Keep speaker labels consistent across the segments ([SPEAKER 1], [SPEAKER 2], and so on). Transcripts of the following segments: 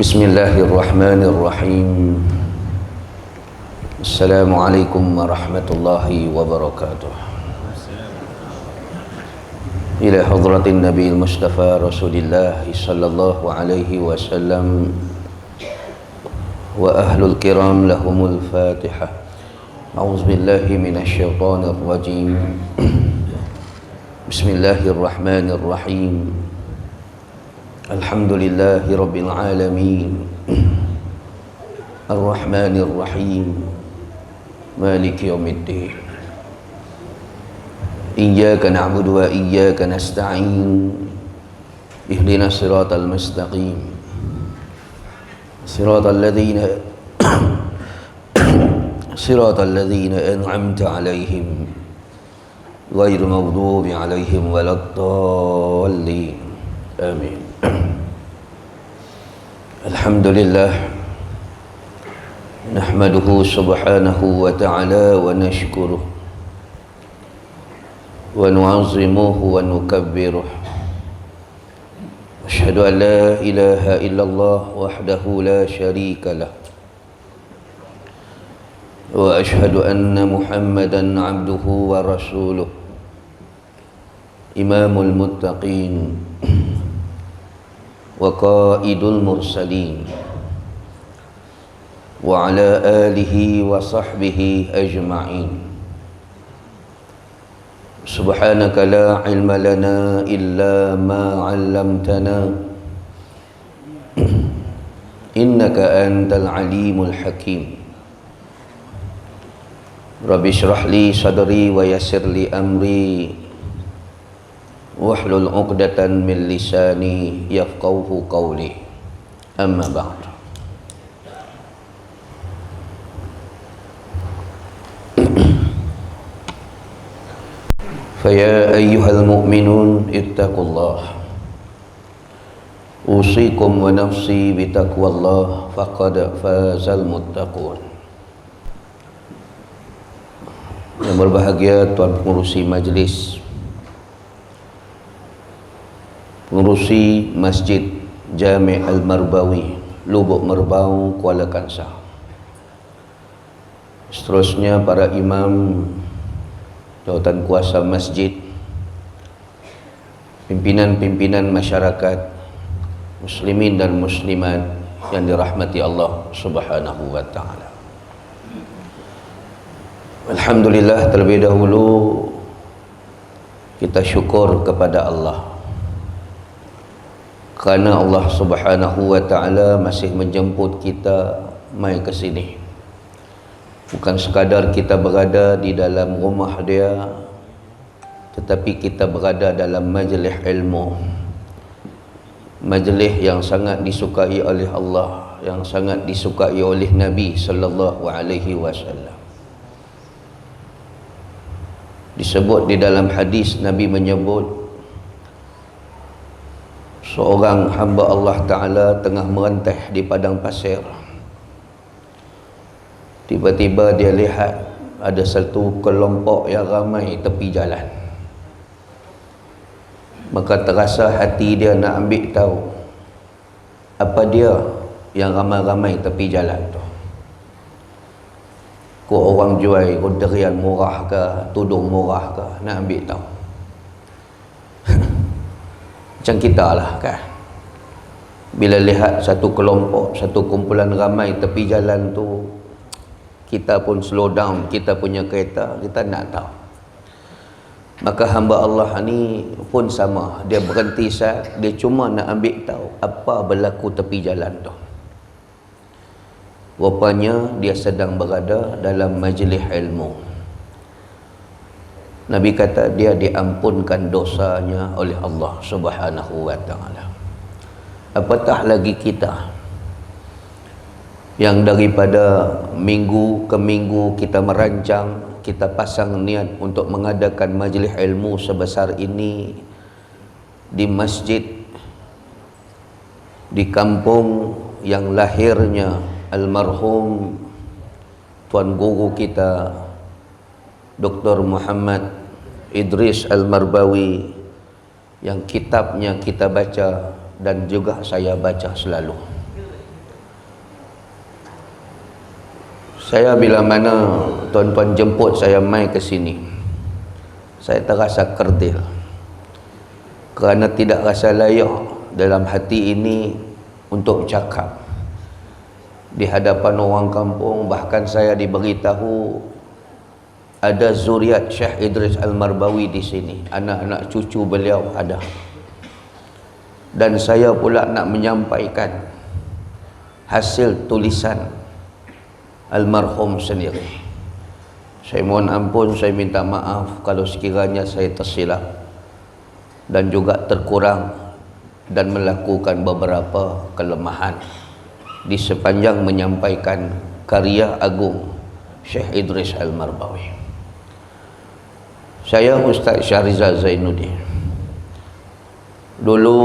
[SPEAKER 1] Bismillahirrahmanirrahim. Assalamualaikum warahmatullahi wabarakatuh. Ila hadratin Nabi Mustafa Rasulillah sallallahu alaihi wasallam wa ahlul kiram lahumul Fatihah. A'udzu billahi minasyaitonir rajim. Bismillahirrahmanirrahim. Alhamdulillahi rabbil alamin. Ar-Rahmanir Rahim. Maliki yaumiddin. Iyyaka na'budu wa iyyaka nasta'in. Ihdinas siratal mustaqim. Siratal ladzina an'amta 'alaihim ghairil maghdubi 'alaihim waladdallin. Amin. Alhamdulillah, nahmaduhu subhanahu wa ta'ala wa nashkuruh wa nu'azzimuhu wa nukabbiruh. Asyhadu an la ilaha illallah wahdahu la syarika lah, wa asyhadu anna Muhammadan abduhu wa rasuluh, imamul muttaqin wa qaidul mursalin, wa ala alihi wa sahbihi ajma'in. Subhanaka la ilma lana illa ma 'allamtana, innaka antal alimul hakim. Rabbi shrah li sadri wa yassir li amri wahlul 'uqdatan min lisani yafqahu qawli. Amma ba'd. Faya ayyuhal mu'minun ittaqullah. Usikum wa nafsi bitaqwallah faqad fazal muttaqun. Yang berbahagia tuan pengurusi majlis, pengurusi Masjid Jami' Al-Marbawi, Lubuk Merbau, Kuala Kangsar. Seterusnya para imam, jawatan kuasa masjid, pimpinan-pimpinan masyarakat, muslimin dan muslimat yang dirahmati Allah Subhanahu wa ta'ala. Alhamdulillah, terlebih dahulu kita syukur kepada Allah kerana Allah Subhanahu wa ta'ala masih menjemput kita mai ke sini. Bukan sekadar kita berada di dalam rumah dia, tetapi kita berada dalam majlis ilmu, majlis yang sangat disukai oleh Allah, yang sangat disukai oleh Nabi sallallahu alaihi wasallam. Disebut di dalam hadis, Nabi menyebut seorang hamba Allah Ta'ala tengah merentah di padang pasir. Tiba-tiba dia lihat ada satu kelompok yang ramai tepi jalan. Maka terasa hati dia nak ambil tahu apa dia yang ramai-ramai tepi jalan tu. Kau orang jual durian murah ke, tudung murah ke, nak ambil tahu. Macam kita lah kan, bila lihat satu kelompok, satu kumpulan ramai tepi jalan tu, kita pun slow down kita punya kereta, kita nak tahu. Maka hamba Allah ni pun sama, dia berhenti saat, dia cuma nak ambil tahu apa berlaku tepi jalan tu. Rupanya dia sedang berada dalam majlis ilmu. Nabi kata dia diampunkan dosanya oleh Allah Subhanahu wa ta'ala. Apatah lagi kita yang daripada minggu ke minggu kita merancang, kita pasang niat untuk mengadakan majlis ilmu sebesar ini di masjid, di kampung yang lahirnya almarhum tuan guru kita Dr. Muhammad Idris Al-Marbawi, yang kitabnya kita baca dan juga saya baca selalu. Saya bila mana tuan-tuan jemput saya mai ke sini, saya terasa kerdil kerana tidak rasa layak dalam hati ini untuk cakap di hadapan orang kampung. Bahkan saya diberitahu ada zuriat Syekh Idris Al-Marbawi di sini, anak-anak cucu beliau ada, dan saya pula nak menyampaikan hasil tulisan almarhum sendiri. Saya mohon ampun, saya minta maaf kalau sekiranya saya tersilap dan juga terkurang dan melakukan beberapa kelemahan di sepanjang menyampaikan karya agung Syekh Idris Al-Marbawi. Saya Ustaz Syahrizal Zainuddin. Dulu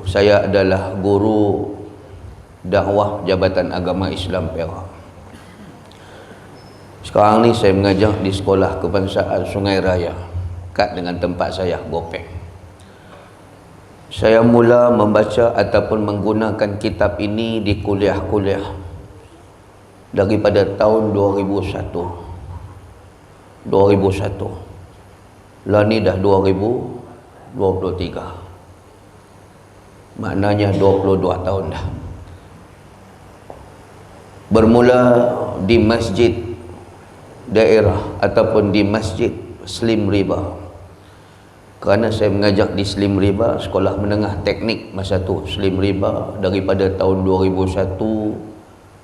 [SPEAKER 1] saya adalah guru dakwah Jabatan Agama Islam Perak. Sekarang ni saya mengajar di Sekolah Kebangsaan Sungai Raya, dekat dengan tempat saya, Gopeng. Saya mula membaca ataupun menggunakan kitab ini di kuliah-kuliah daripada tahun 2001. Lah ni dah 2023. Maknanya 22 tahun dah. Bermula di masjid daerah ataupun di masjid Slim Riba, kerana saya mengajar di Slim Riba, sekolah menengah teknik masa tu Slim Riba, daripada tahun 2001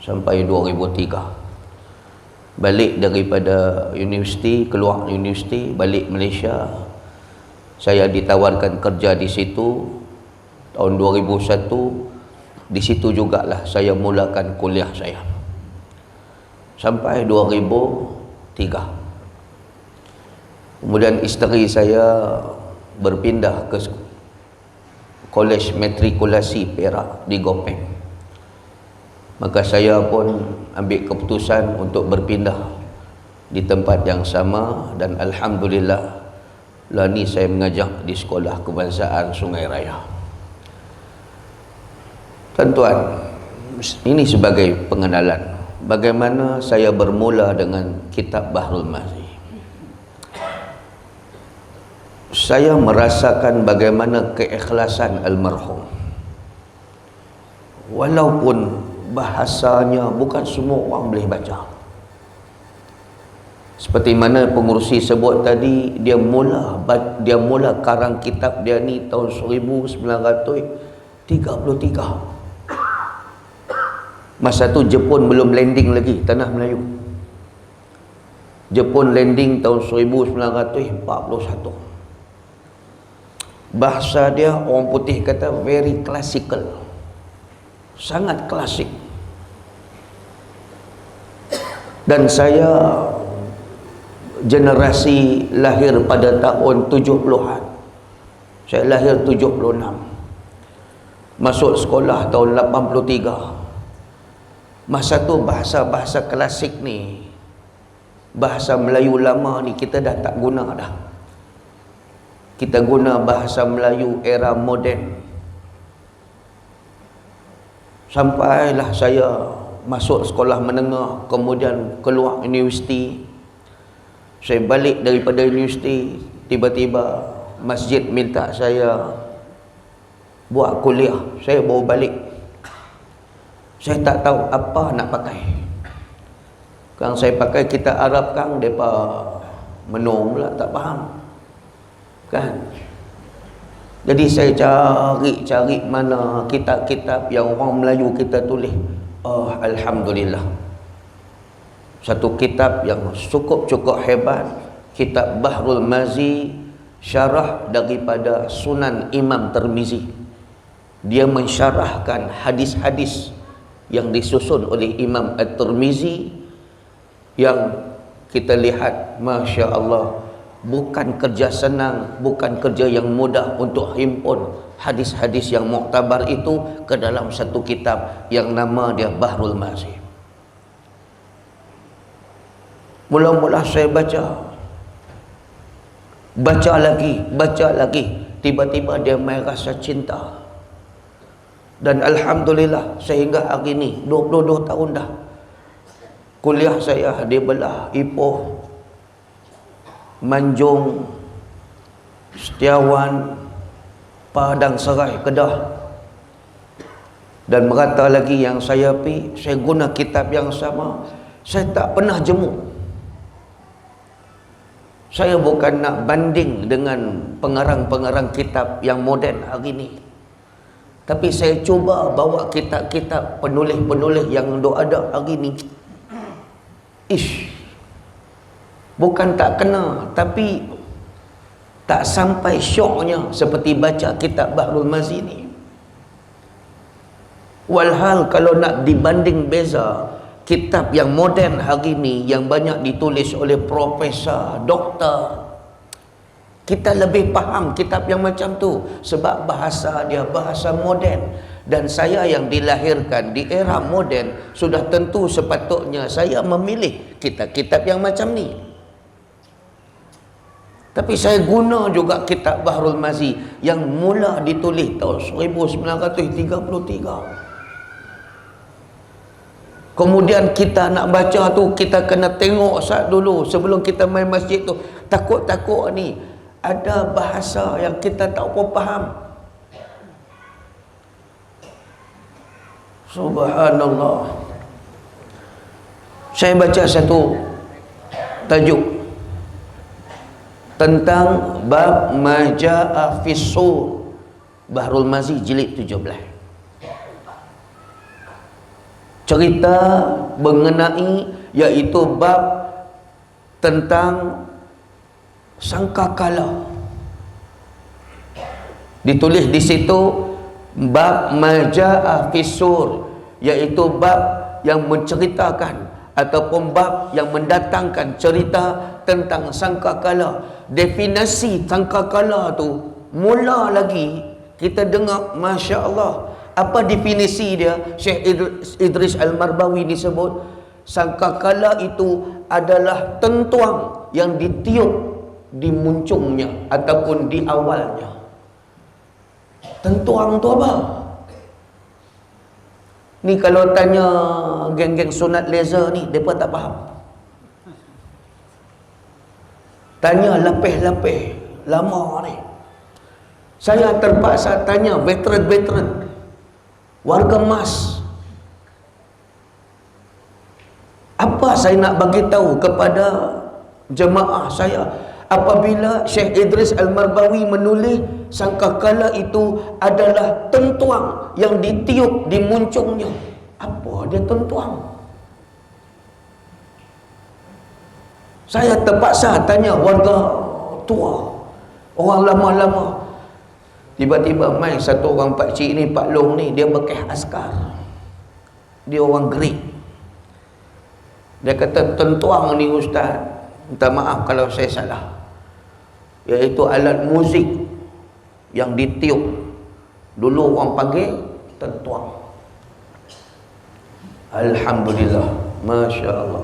[SPEAKER 1] sampai 2003. Balik daripada universiti, keluar universiti, balik Malaysia, saya ditawarkan kerja di situ tahun 2001. Di situ jugalah saya mulakan kuliah saya sampai 2003. Kemudian isteri saya berpindah ke Kolej Matrikulasi Perak di Gopeng. Maka saya pun ambil keputusan untuk berpindah di tempat yang sama, dan alhamdulillah lah ni saya mengajar di Sekolah Kebangsaan Sungai Raya. Tuan-tuan, ini sebagai pengenalan bagaimana saya bermula dengan kitab Bahrul Mazi. Saya merasakan bagaimana keikhlasan almarhum. Walaupun bahasanya bukan semua orang boleh baca. Seperti mana pengurusi sebut tadi, dia mula karang kitab dia ni tahun 1933. Masa tu Jepun belum landing lagi tanah Melayu. Jepun landing tahun 1941. Bahasa dia orang putih kata very classical, sangat klasik. Dan saya generasi lahir pada tahun 70-an. Saya lahir 76, masuk sekolah tahun 83. Masa tu bahasa-bahasa klasik ni, bahasa Melayu lama ni kita dah tak guna dah. Kita guna bahasa Melayu era moden. Sampailah saya masuk sekolah menengah, kemudian keluar universiti. Saya balik daripada universiti, tiba-tiba masjid minta saya buat kuliah. Saya bawa balik. Saya tak tahu apa nak pakai. Kalau saya pakai kitab Arab kan, mereka menung pula, tak faham kan. Jadi saya cari mana kitab-kitab yang orang Melayu kita tulis. Alhamdulillah, satu kitab yang cukup hebat, kitab Bahrul Mazi, syarah daripada Sunan Imam Tirmizi. Dia mensyarahkan hadis-hadis yang disusun oleh Imam At-Tirmizi, yang kita lihat, Masya Allah, bukan kerja senang, bukan kerja yang mudah untuk himpun hadis-hadis yang muktabar itu ke dalam satu kitab yang nama dia Bahrul Mazi. Mula-mula saya baca lagi, tiba-tiba dia main rasa cinta. Dan alhamdulillah sehingga hari ini 22 tahun dah, kuliah saya di belah Ipoh, Manjung, Setiawan, Padang Serai, Kedah, dan merata lagi yang saya pergi, saya guna kitab yang sama. Saya tak pernah jemu. Saya bukan nak banding dengan pengarang-pengarang kitab yang moden hari ini, tapi saya cuba bawa kitab-kitab penulis-penulis yang ada hari ini. Bukan tak kena, tapi tak sampai syoknya seperti baca kitab Bahrul Mazi ni. Walhal kalau nak dibanding beza, kitab yang moden hari ni yang banyak ditulis oleh profesor, doktor, kita lebih faham kitab yang macam tu sebab bahasa dia bahasa moden. Dan saya yang dilahirkan di era moden, sudah tentu sepatutnya saya memilih kitab-kitab yang macam ni. Tapi saya guna juga kitab Bahrul Mazi yang mula ditulis tahun 1933. Kemudian kita nak baca tu, kita kena tengok sat dulu sebelum kita main masjid tu. Takut-takut ni ada bahasa yang kita tak apa faham. Subhanallah. Saya baca satu tajuk tentang bab Maja'a Fis-Sur, Bahrul Mazi jilid 17. Cerita mengenai iaitu bab tentang sangkakala. Ditulis di situ bab Maja'a Fis-Sur, iaitu bab yang menceritakan ataupun bab yang mendatangkan cerita tentang sangkakala. Definisi sangkakala tu mula lagi kita dengar, Masya Allah. Apa definisi dia? Syekh Idris Al-Marbawi disebut sangkakala itu adalah tentuang yang ditiup di muncungnya ataupun di awalnya. Tentuang tu apa? Ni kalau tanya geng-geng sunat laser ni, mereka tak faham. Tanya lapis-lapis lama ni, saya terpaksa tanya veteran-veteran, warga emas. Apa saya nak bagi tahu kepada jemaah saya apabila Syekh Idris Al-Marbawi menulis sangkakala itu adalah tentuang yang ditiup di muncungnya? Apa dia tentuang? Saya terpaksa tanya warga tua, orang lama-lama. Tiba-tiba main satu orang pakcik ni, Pak Long ni, dia bekas askar, dia orang Greek. Dia kata tentuang ni ustaz, minta maaf kalau saya salah, iaitu alat muzik yang ditiup. Dulu orang panggil tentuang. Alhamdulillah, Masya Allah.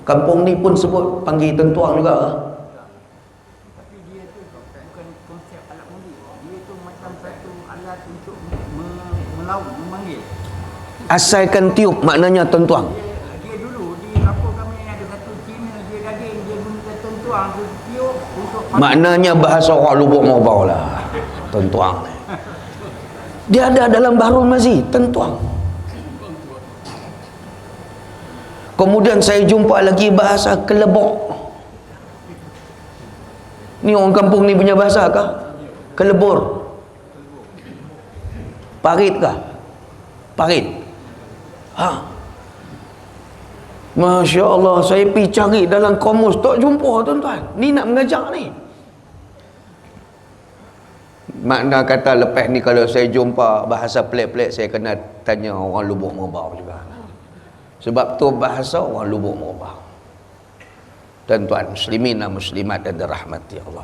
[SPEAKER 1] Kampung ni pun sebut panggil tentuang juga. Asalkan tiup maknanya tentuang.
[SPEAKER 2] Dia dulu di kampung kami ada satu Cina, dia daging, dia guna tentuang tu tiup untuk
[SPEAKER 1] maknanya bahasa orang Lubuk Mobau lah tentuang. Dia ada dalam Bahrul Mazi tentuang. Kemudian saya jumpa lagi bahasa kelebok. Ni orang kampung ni punya bahasa kah? Kelebur. Parit kah? Parit. Masya Allah, saya pergi cari dalam kamus, tak jumpa tuan-tuan. Ni nak mengajar ni. Makna kata lepas ni kalau saya jumpa bahasa pelik-pelik, saya kena tanya orang Lubuk Mobau juga. Sebab tu bahasa orang Lubuk Mobau. Tuan-tuan muslimin dan muslimat dan dirahmati Allah,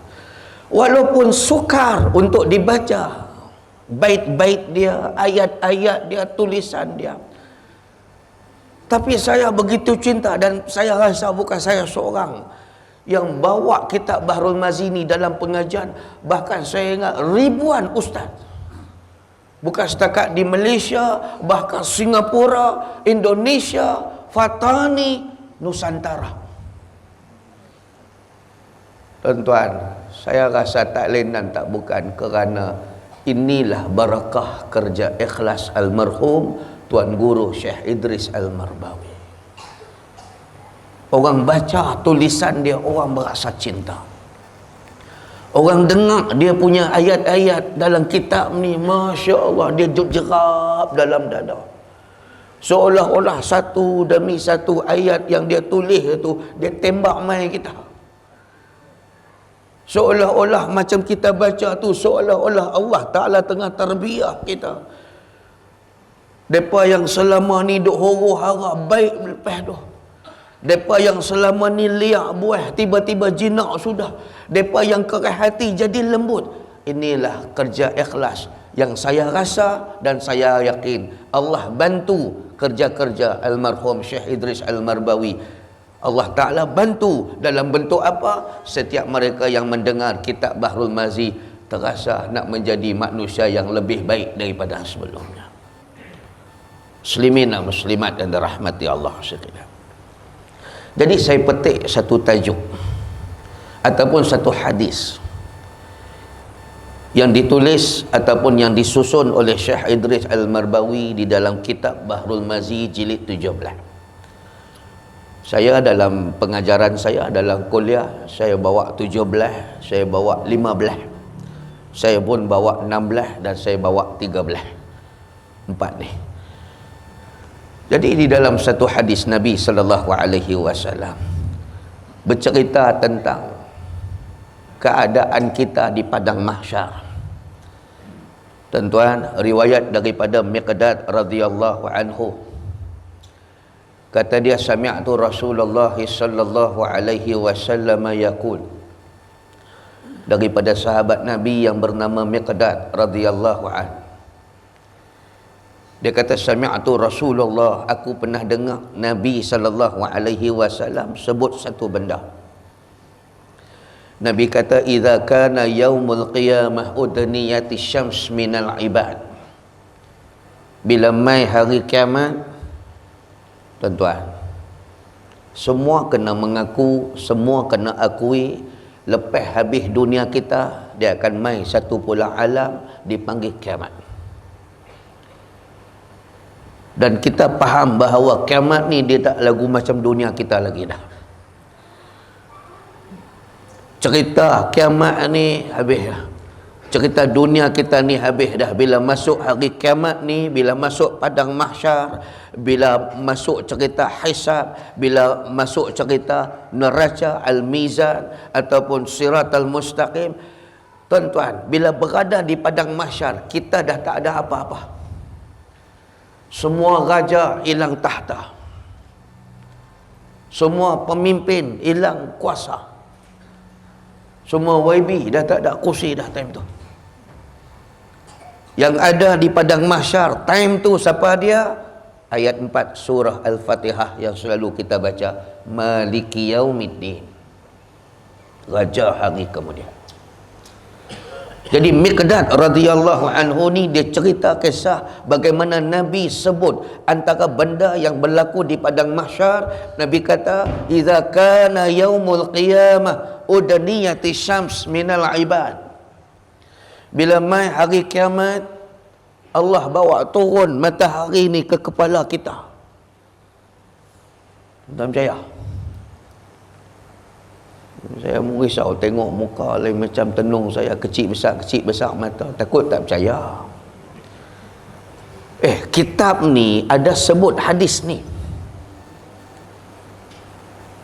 [SPEAKER 1] walaupun sukar untuk dibaca bait-bait dia, ayat-ayat dia, tulisan dia, tapi saya begitu cinta. Dan saya rasa bukan saya seorang yang bawa kitab Bahrul Mazi ni dalam pengajian. Bahkan saya ingat ribuan ustaz, bukan setakat di Malaysia, bahkan Singapura, Indonesia, Fatani Nusantara. Tuan-tuan, saya rasa tak lain dan tak bukan kerana inilah barakah kerja ikhlas almarhum Tuan Guru Syekh Idris Al-Marbawi. Orang baca tulisan dia, orang berasa cinta. Orang dengar dia punya ayat-ayat dalam kitab ni, Masya Allah, dia jerap dalam dada. Seolah-olah satu demi satu ayat yang dia tulis itu, dia tembak mai kita. Seolah-olah macam kita baca tu, seolah-olah Allah Ta'ala tengah terbiah kita. Mereka yang selama ni duk huru-hara baik lepas tu. Mereka yang selama ni liak buah, tiba-tiba jinak sudah. Mereka yang keras hati jadi lembut. Inilah kerja ikhlas yang saya rasa dan saya yakin Allah bantu kerja-kerja almarhum Syekh Idris Al-Marbawi. Allah Ta'ala bantu dalam bentuk apa? Setiap mereka yang mendengar kitab Bahrul Mazi terasa nak menjadi manusia yang lebih baik daripada sebelumnya. Muslimin dan muslimat dan dirahmati Allah sekalian. Jadi saya petik satu tajuk ataupun satu hadis yang ditulis ataupun yang disusun oleh Syekh Idris Al-Marbawi di dalam kitab Bahrul Mazi jilid 17. Saya dalam pengajaran saya, dalam kuliah, saya bawa 17, saya bawa 15, saya pun bawa 16 dan saya bawa 13. 4 ni. Jadi di dalam satu hadis Nabi SAW bercerita tentang keadaan kita di padang mahsyar. Tuan-tuan, riwayat daripada Miqdad radhiyallahu anhu. Kata dia, sami'tu Rasulullah sallallahu alaihi wasallam yaqul. Daripada sahabat Nabi yang bernama Miqdad radhiyallahu anhu. Dia kata, sami'tu Rasulullah, aku pernah dengar Nabi sallallahu alaihi wasallam sebut satu benda. Nabi kata, idza kana yaumul qiyamah udniyati syams minal ibad. Bila mai hari kiamat, tuan-tuan, semua kena mengaku, semua kena akui, lepas habis dunia kita, dia akan mai satu pula alam dipanggil kiamat. Dan kita faham bahawa kiamat ni dia tak lagu macam dunia kita lagi dah. Cerita kiamat ni habis dah. Cerita dunia kita ni habis dah. Bila masuk hari kiamat ni, bila masuk padang mahsyar, bila masuk cerita hisab, bila masuk cerita neraca al-mizan ataupun siratal mustaqim, tuan-tuan, bila berada di padang mahsyar, kita dah tak ada apa-apa. Semua raja hilang tahta, semua pemimpin hilang kuasa, semua YB dah tak ada kursi dah time tu. Yang ada di padang mahsyar time tu siapa dia? Ayat 4 surah Al-Fatihah yang selalu kita baca, Maliki Yaumiddin, raja hari kemudian. Jadi Miqdad radhiyallahu anhu ni dia cerita kisah bagaimana Nabi sebut antara benda yang berlaku di padang mahsyar. Nabi kata, idza kana yaumul qiyamah udniyati syams minal ibad. Bila mai hari kiamat, Allah bawa turun matahari ni ke kepala kita. Tak percaya? Saya merisau tengok muka lain macam tenung saya, kecil besar mata. Takut tak percaya. Kitab ni ada sebut hadis ni.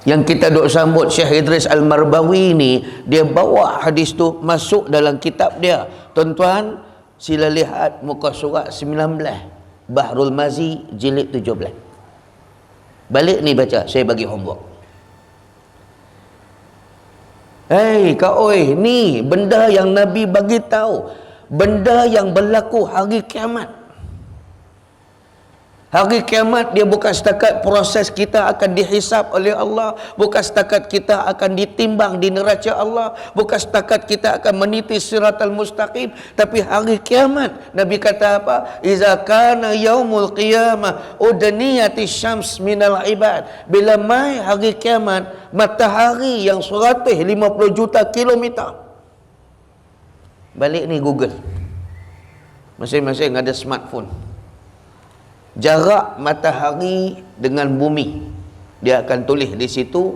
[SPEAKER 1] Yang kita duk sambut Syekh Idris Al-Marbawi ni, dia bawa hadis tu masuk dalam kitab dia. Tuan-tuan, sila lihat muka surat 19 Bahrul Mazi jilid 17. Balik ni baca, saya bagi homework. Kau oi, ni benda yang Nabi bagi tahu, benda yang berlaku hari kiamat. Hari kiamat dia bukan setakat proses kita akan dihisap oleh Allah, bukan setakat kita akan ditimbang di neraca Allah, bukan setakat kita akan meniti siratal mustaqim, tapi hari kiamat Nabi kata apa? Iza kana yaumul qiyamah udniyati syams minal ibad. Bila mai hari kiamat, matahari yang 150 juta kilometer. Balik ni Google. Masing-masing ada smartphone. Jarak matahari dengan bumi, dia akan tulis di situ.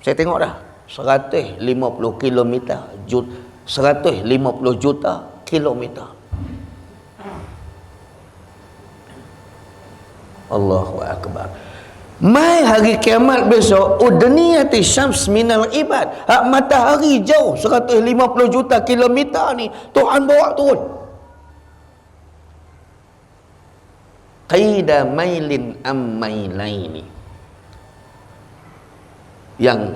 [SPEAKER 1] Saya tengok dah 150 kilometer, 150 juta kilometer. Allahu akbar. Mai hari kiamat besok, udniyati syams minal ibad. Hak matahari jauh 150 juta kilometer ni Tuhan bawa turun. Qaida mailin am mailaini. Yang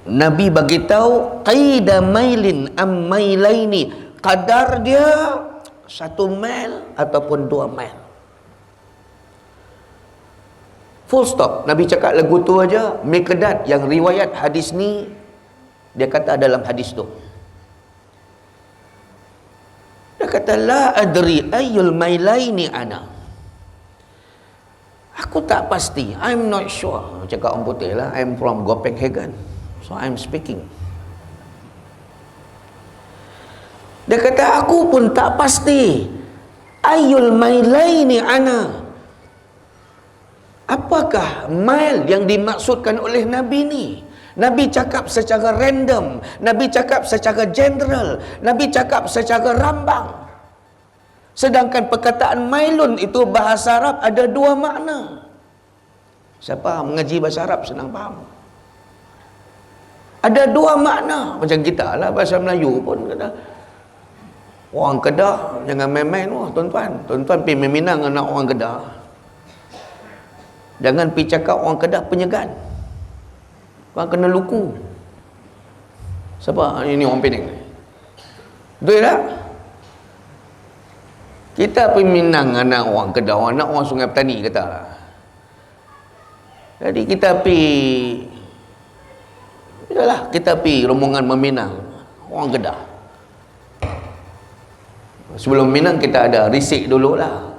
[SPEAKER 1] Nabi bagi tahu qaida mailin am mailaini, kadar dia 1 mil ataupun 2 mil. Full stop. Nabi cakap lagu tu aja. Miqdad yang riwayat hadis ni, dia kata dalam hadis tu, dia kata la adri ayyul mailaini ana. Aku tak pasti. I'm not sure. Cakap orang putih lah. I'm from Copenhagen. So I'm speaking. Dia kata aku pun tak pasti. Ayul mailaini ana. Apakah mile yang dimaksudkan oleh Nabi ni? Nabi cakap secara random. Nabi cakap secara general. Nabi cakap secara rambang. Sedangkan perkataan mailun itu bahasa Arab ada 2 makna. Siapa mengaji bahasa Arab senang faham. Ada 2 makna. Macam kita lah bahasa Melayu pun kata, orang Kedah jangan main-main tuan-tuan. Tuan-tuan pergi main Minang anak orang Kedah, jangan pergi cakap orang Kedah penyegan. Orang kena luku. Siapa? Ini orang Penang. Betul tak? Kita pergi Minang anak orang Kedah, anak orang Sungai Petani kata lah. Jadi kita pergi, yalah, kita pergi rombongan meminang orang Kedah. Sebelum Minang kita ada risik dulu lah.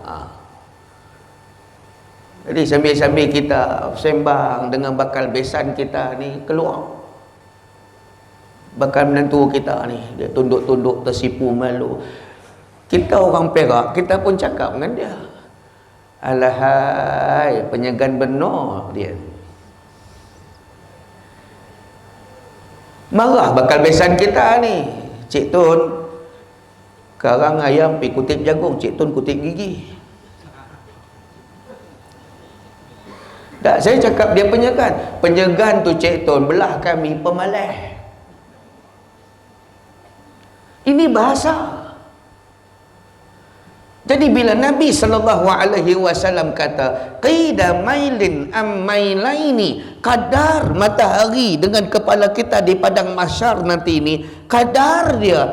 [SPEAKER 1] Jadi sambil-sambil kita sembang dengan bakal besan kita ni keluar. Bakal menantu kita ni, dia tunduk-tunduk tersipu malu. Kita orang Perak, kita pun cakap dengan dia. Alahai, penyegan benar dia. Marah bakal besan kita ni. Cik Tun, karang ayam pergi kutip jagung, Cik Tun kutip gigi. Tak, saya cakap dia penyegan. Penyegan tu Cik Tun, belah kami pemalih. Ini bahasa. Jadi bila Nabi SAW kata qida mailin am mailaini, kadar matahari dengan kepala kita di padang mahsyar nanti ini, kadar dia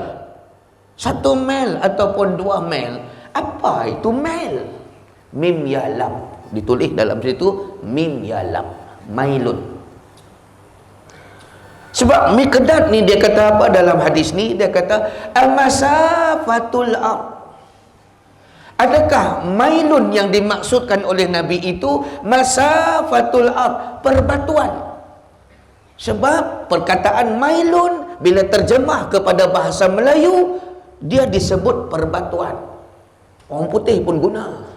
[SPEAKER 1] 1 mil ataupun 2 mil. Apa itu mil? Mim ya lam. Ditulis dalam situ mim ya lam. Mailun. Sebab Miqdad ni dia kata apa dalam hadis ni? Dia kata amasafatul ard. Adakah mailun yang dimaksudkan oleh Nabi itu masafatul ard, perbatuan? Sebab perkataan mailun bila terjemah kepada bahasa Melayu, dia disebut perbatuan. Orang putih pun guna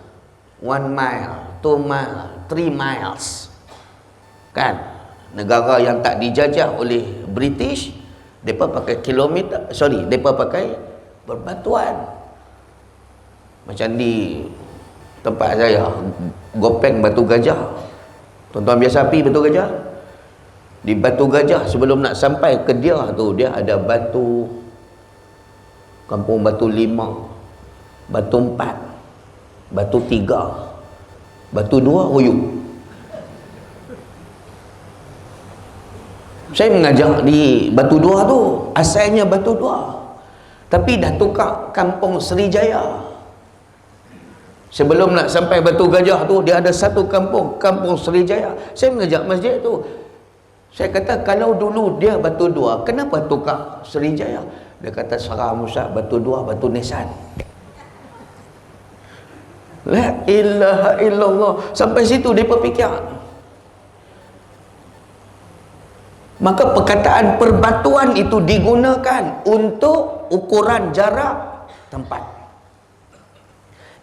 [SPEAKER 1] 1 mile, 2 mile, 3 miles. Kan? Negara yang tak dijajah oleh British, mereka pakai kilometer, mereka pakai perbatuan. Macam di tempat saya, Gopeng Batu Gajah. Tuan-tuan biasa pergi Batu Gajah? Di Batu Gajah sebelum nak sampai ke dia tu, dia ada batu, kampung batu 5, batu 4, batu 3, batu 2 huyuk. Saya mengajar di Batu 2 tu, asalnya Batu 2, tapi dah tukar kampung Seri Jaya. Sebelum nak sampai Batu Gajah tu, dia ada satu kampung, Kampung Srijaya. Saya mengajak masjid tu. Saya kata, kalau dulu dia Batu Dua, kenapa tukar Srijaya? Dia kata, seram Ustaz, Batu Dua, Batu Nisan. La ilaha illallah. Sampai situ dia berfikir. Maka perkataan perbatuan itu digunakan untuk ukuran jarak tempat.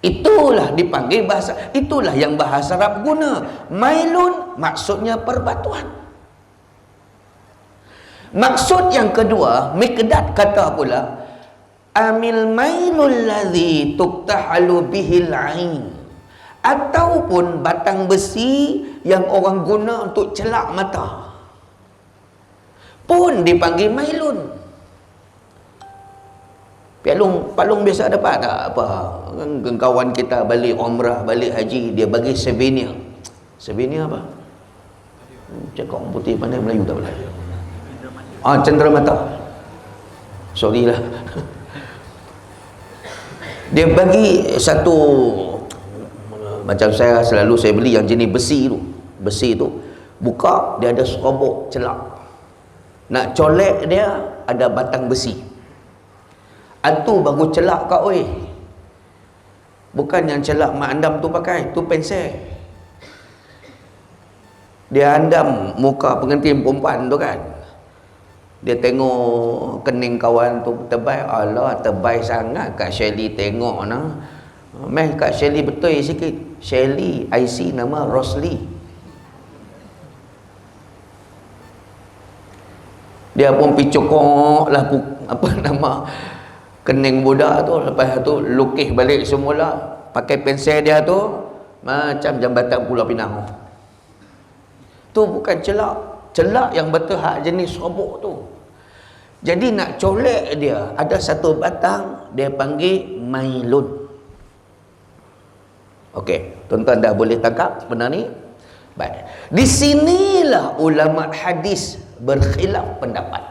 [SPEAKER 1] Itulah dipanggil bahasa, itulah yang bahasa Arab guna. Mailun maksudnya perbatuan. Maksud yang kedua, Miqdad kata pula, amil mailul ladzi tuktahalu bihil ain, ataupun batang besi yang orang guna untuk celak mata pun dipanggil mailun. Palung biasa dapat tak apa? Kawan kita balik umrah, balik haji, dia bagi souvenir. Souvenir apa? Cakap orang putih pandai Melayu tak boleh. Cenderamata. Sorry lah. Dia bagi satu, macam saya selalu saya beli yang jenis besi tu. Besi tu buka, dia ada serobok celak. Nak colek dia ada batang besi. Itu baru celak kau oi. Bukan yang celak mak andam tu pakai, tu pensel. Dia andam muka pengantin perempuan tu kan. Dia tengok kening kawan tu tebal, alah tebal sangat Kak Shelly tengok nah. Meh Kak Shelly betul sikit. Shelly IC nama Rosli. Dia pun picokok lah apa nama kening budak tu, lepas tu lukis balik semula pakai pensel dia tu macam jambatan Pulau Pinang. Tu bukan celak. Celak yang betul hak jenis serobok tu. Jadi nak colek dia ada satu batang, dia panggil mailun. Okey, tuan-tuan dah boleh tangkap benda ni? Baik. Di sinilah ulama hadis berkhilaf pendapat.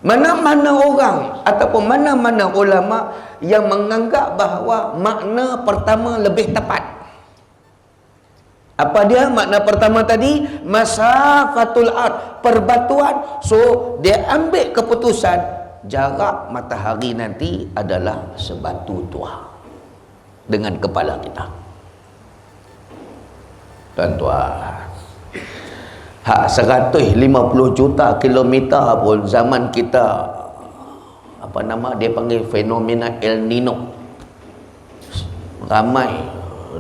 [SPEAKER 1] Mana-mana orang ataupun mana-mana ulama yang menganggap bahawa makna pertama lebih tepat. Apa dia makna pertama tadi? Masafatul ard, perbatuan. So dia ambil keputusan jarak matahari nanti adalah sebatu tua dengan kepala kita. Tuan-tuan, hak 150 juta kilometer pun zaman kita apa nama dia panggil fenomena El Nino. Ramai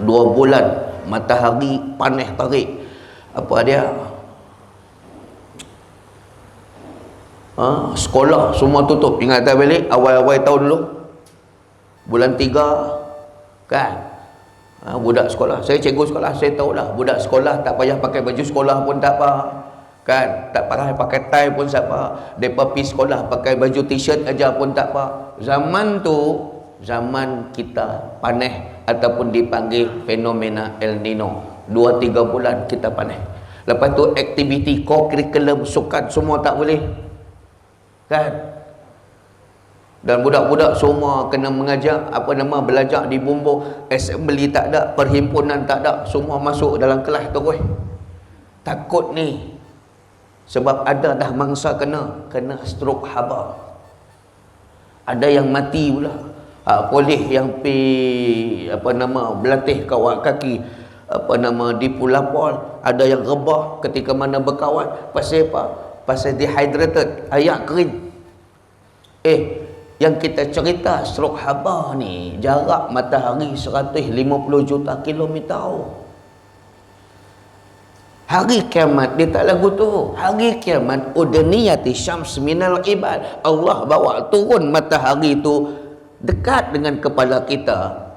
[SPEAKER 1] 2 bulan matahari panas terik. Apa dia? Sekolah semua tutup. Ingat tak balik awal-awal tahun dulu? Bulan 3 kan? Budak sekolah, saya cikgu sekolah, saya tahulah budak sekolah tak payah pakai baju sekolah pun tak apa kan, tak payah pakai tie pun tak apa, mereka pergi sekolah pakai baju t-shirt aja pun tak apa. Zaman tu zaman kita panas ataupun dipanggil fenomena El Nino. 2-3 bulan kita panas. Lepas tu aktiviti co-curriculum sukan semua tak boleh kan. Dan budak-budak semua kena mengajar apa nama belajar di bumbung, assembly tak ada, perhimpunan tak ada, semua masuk dalam kelas terus. Takut ni sebab ada dah mangsa kena stroke haba. Ada yang mati pula. Polis yang pi apa nama berlatih kawat kaki apa nama di Pulau Pol, ada yang rebah ketika mana berkawan. Pasal apa? Pasal dehydrated, air kering. Yang kita cerita stroke haba ni jarak matahari 150 juta kilometer. Hari kiamat dia tak lagu tu. Hari kiamat udniyati syams minal ibad. Allah bawa turun matahari tu dekat dengan kepala kita.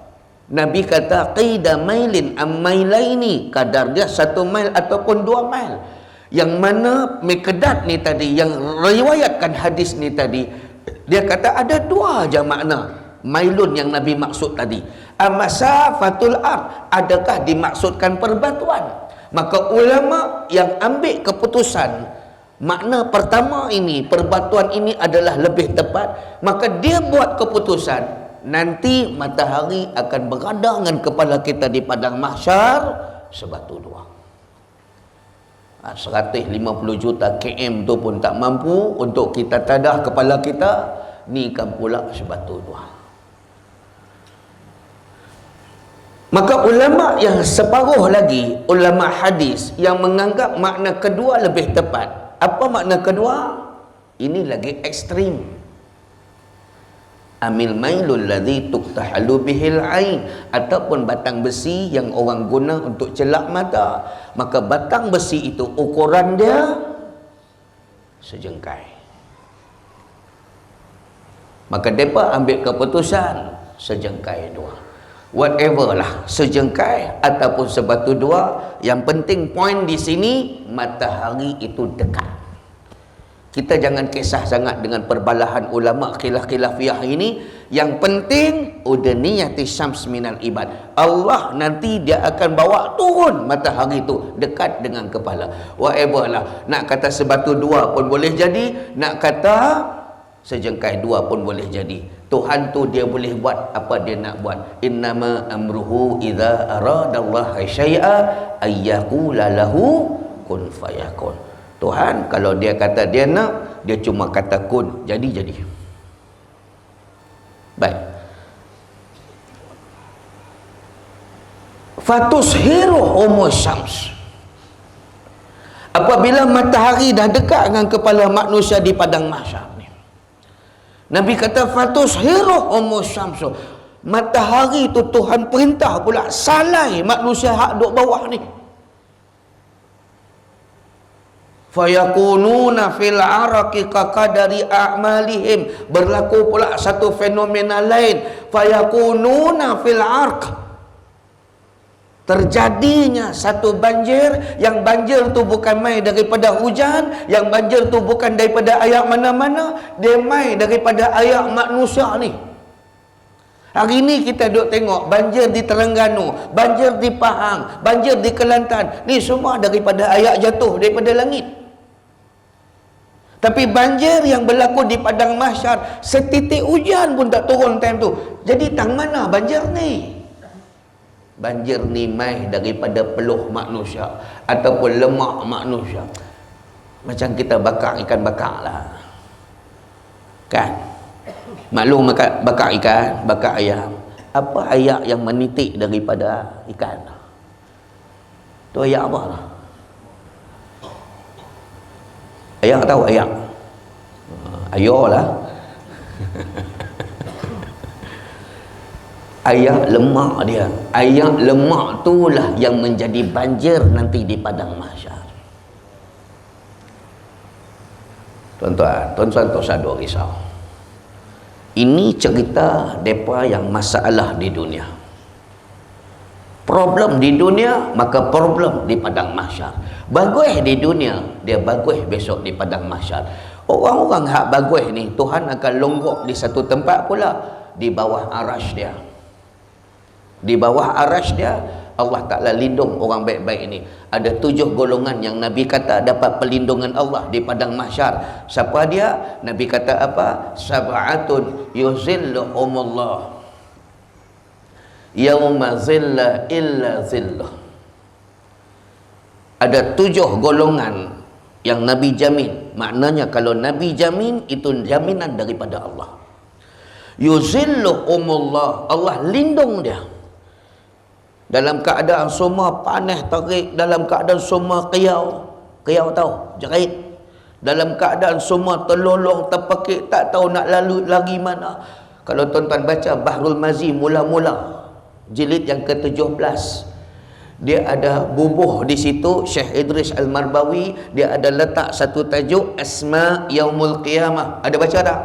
[SPEAKER 1] Nabi kata qida mailin am mailaini, kadar dia 1 mail ataupun 2 mail. Yang mana Miqdad ni tadi yang riwayatkan hadis ni tadi, dia kata ada 2 aja makna mailun yang Nabi maksud tadi. Amasafatul ard, adakah dimaksudkan perbatuan? Maka ulama yang ambil keputusan makna pertama ini, perbatuan ini adalah lebih tepat, maka dia buat keputusan nanti matahari akan berada dengan kepala kita di padang mahsyar sebatu dua. 150 juta km tu pun tak mampu untuk kita tadah kepala kita, ni kan pula sebatu dua. Maka ulama yang separuh lagi, ulama hadis yang menganggap makna kedua lebih tepat. Apa makna kedua? Ini lagi ekstrim. Amil mailul ladzi tuktahalu bihil ain, ataupun batang besi yang orang guna untuk celak mata. Maka batang besi itu ukuran dia sejengkai. Maka mereka ambil keputusan sejengkai dua. Whatever lah, sejengkai ataupun sebatu dua, yang penting poin di sini matahari itu dekat. Kita jangan kisah sangat dengan perbalahan ulama khilaf-khilafiyah ini. Yang penting udaniyati syams minal ibad. Allah nanti dia akan bawa turun matahari itu dekat dengan kepala. Whatever lah, nak kata sebatu dua pun boleh jadi, nak kata sejengkai dua pun boleh jadi. Tuhan tu dia boleh buat apa dia nak buat. Innama amruhu idza aradallahu syai'a ayyaqula lahu kun fayakun. Tuhan kalau dia kata dia nak, dia cuma kata kun, jadi. Baik. Fatushiru umus syams. Apabila matahari dah dekat dengan kepala manusia di padang mahsyar, Nabi kata fatushiru umus syamsu. Matahari tu Tuhan perintah pula salai manusia hak duk bawah ni. Fayakununa fil araqi kaqadari a'malihim. Berlaku pula satu fenomena lain. Fayakununa fil arq. Terjadinya satu banjir, yang banjir tu bukan mai daripada hujan, yang banjir tu bukan daripada air mana-mana, dia mai daripada air manusia ni. Hari ni kita duk tengok banjir di Terengganu, banjir di Pahang, banjir di Kelantan, ni semua daripada air jatuh daripada langit. Tapi banjir yang berlaku di padang mahsyar, setitik hujan pun tak turun time tu. Jadi tang mana banjir ni? Banjir ni mai daripada peluh manusia ataupun lemak manusia. Macam kita bakar ikan bakar lah, kan? Maklum bakar ikan, bakar ayam. Apa ayak yang menitik daripada ikan? Tu ayak apa lah? Ayak tahu ayak? Ayo lah. Ayak lemak dia. Ayak lemak itulah yang menjadi banjir nanti di padang mahsyar. Tuan-tuan tak usah duk risau. Ini cerita mereka yang masalah di dunia. Problem di dunia, maka problem di padang mahsyar. Bagus di dunia, dia bagus besok di padang mahsyar. Orang-orang hak bagus ni, Tuhan akan longgok di satu tempat pula, di bawah arasy dia. Di bawah arasy dia, Allah Ta'ala lindung orang baik-baik ini. Ada 7 golongan yang Nabi kata dapat perlindungan Allah di padang mahsyar. Siapa dia? Nabi kata apa? Sab'atun yuzilluhumullah yauma zilla illa zillah. Ada 7 golongan yang Nabi jamin. Maknanya kalau Nabi jamin, itu jaminan daripada Allah. Yuzilluhumullah, Allah lindung dia. Dalam keadaan semua panas terik, dalam keadaan semua qiyau tahu, jerit. Dalam keadaan semua terlolong, terpekik, tak tahu nak lalu lagi mana. Kalau tuan-tuan baca Bahrul Mazi mula-mula, jilid yang ke-17, dia ada bubuh di situ, Syekh Idris Al-Marbawi, dia ada letak satu tajuk Asma Yaumul Qiyamah. Ada baca tak?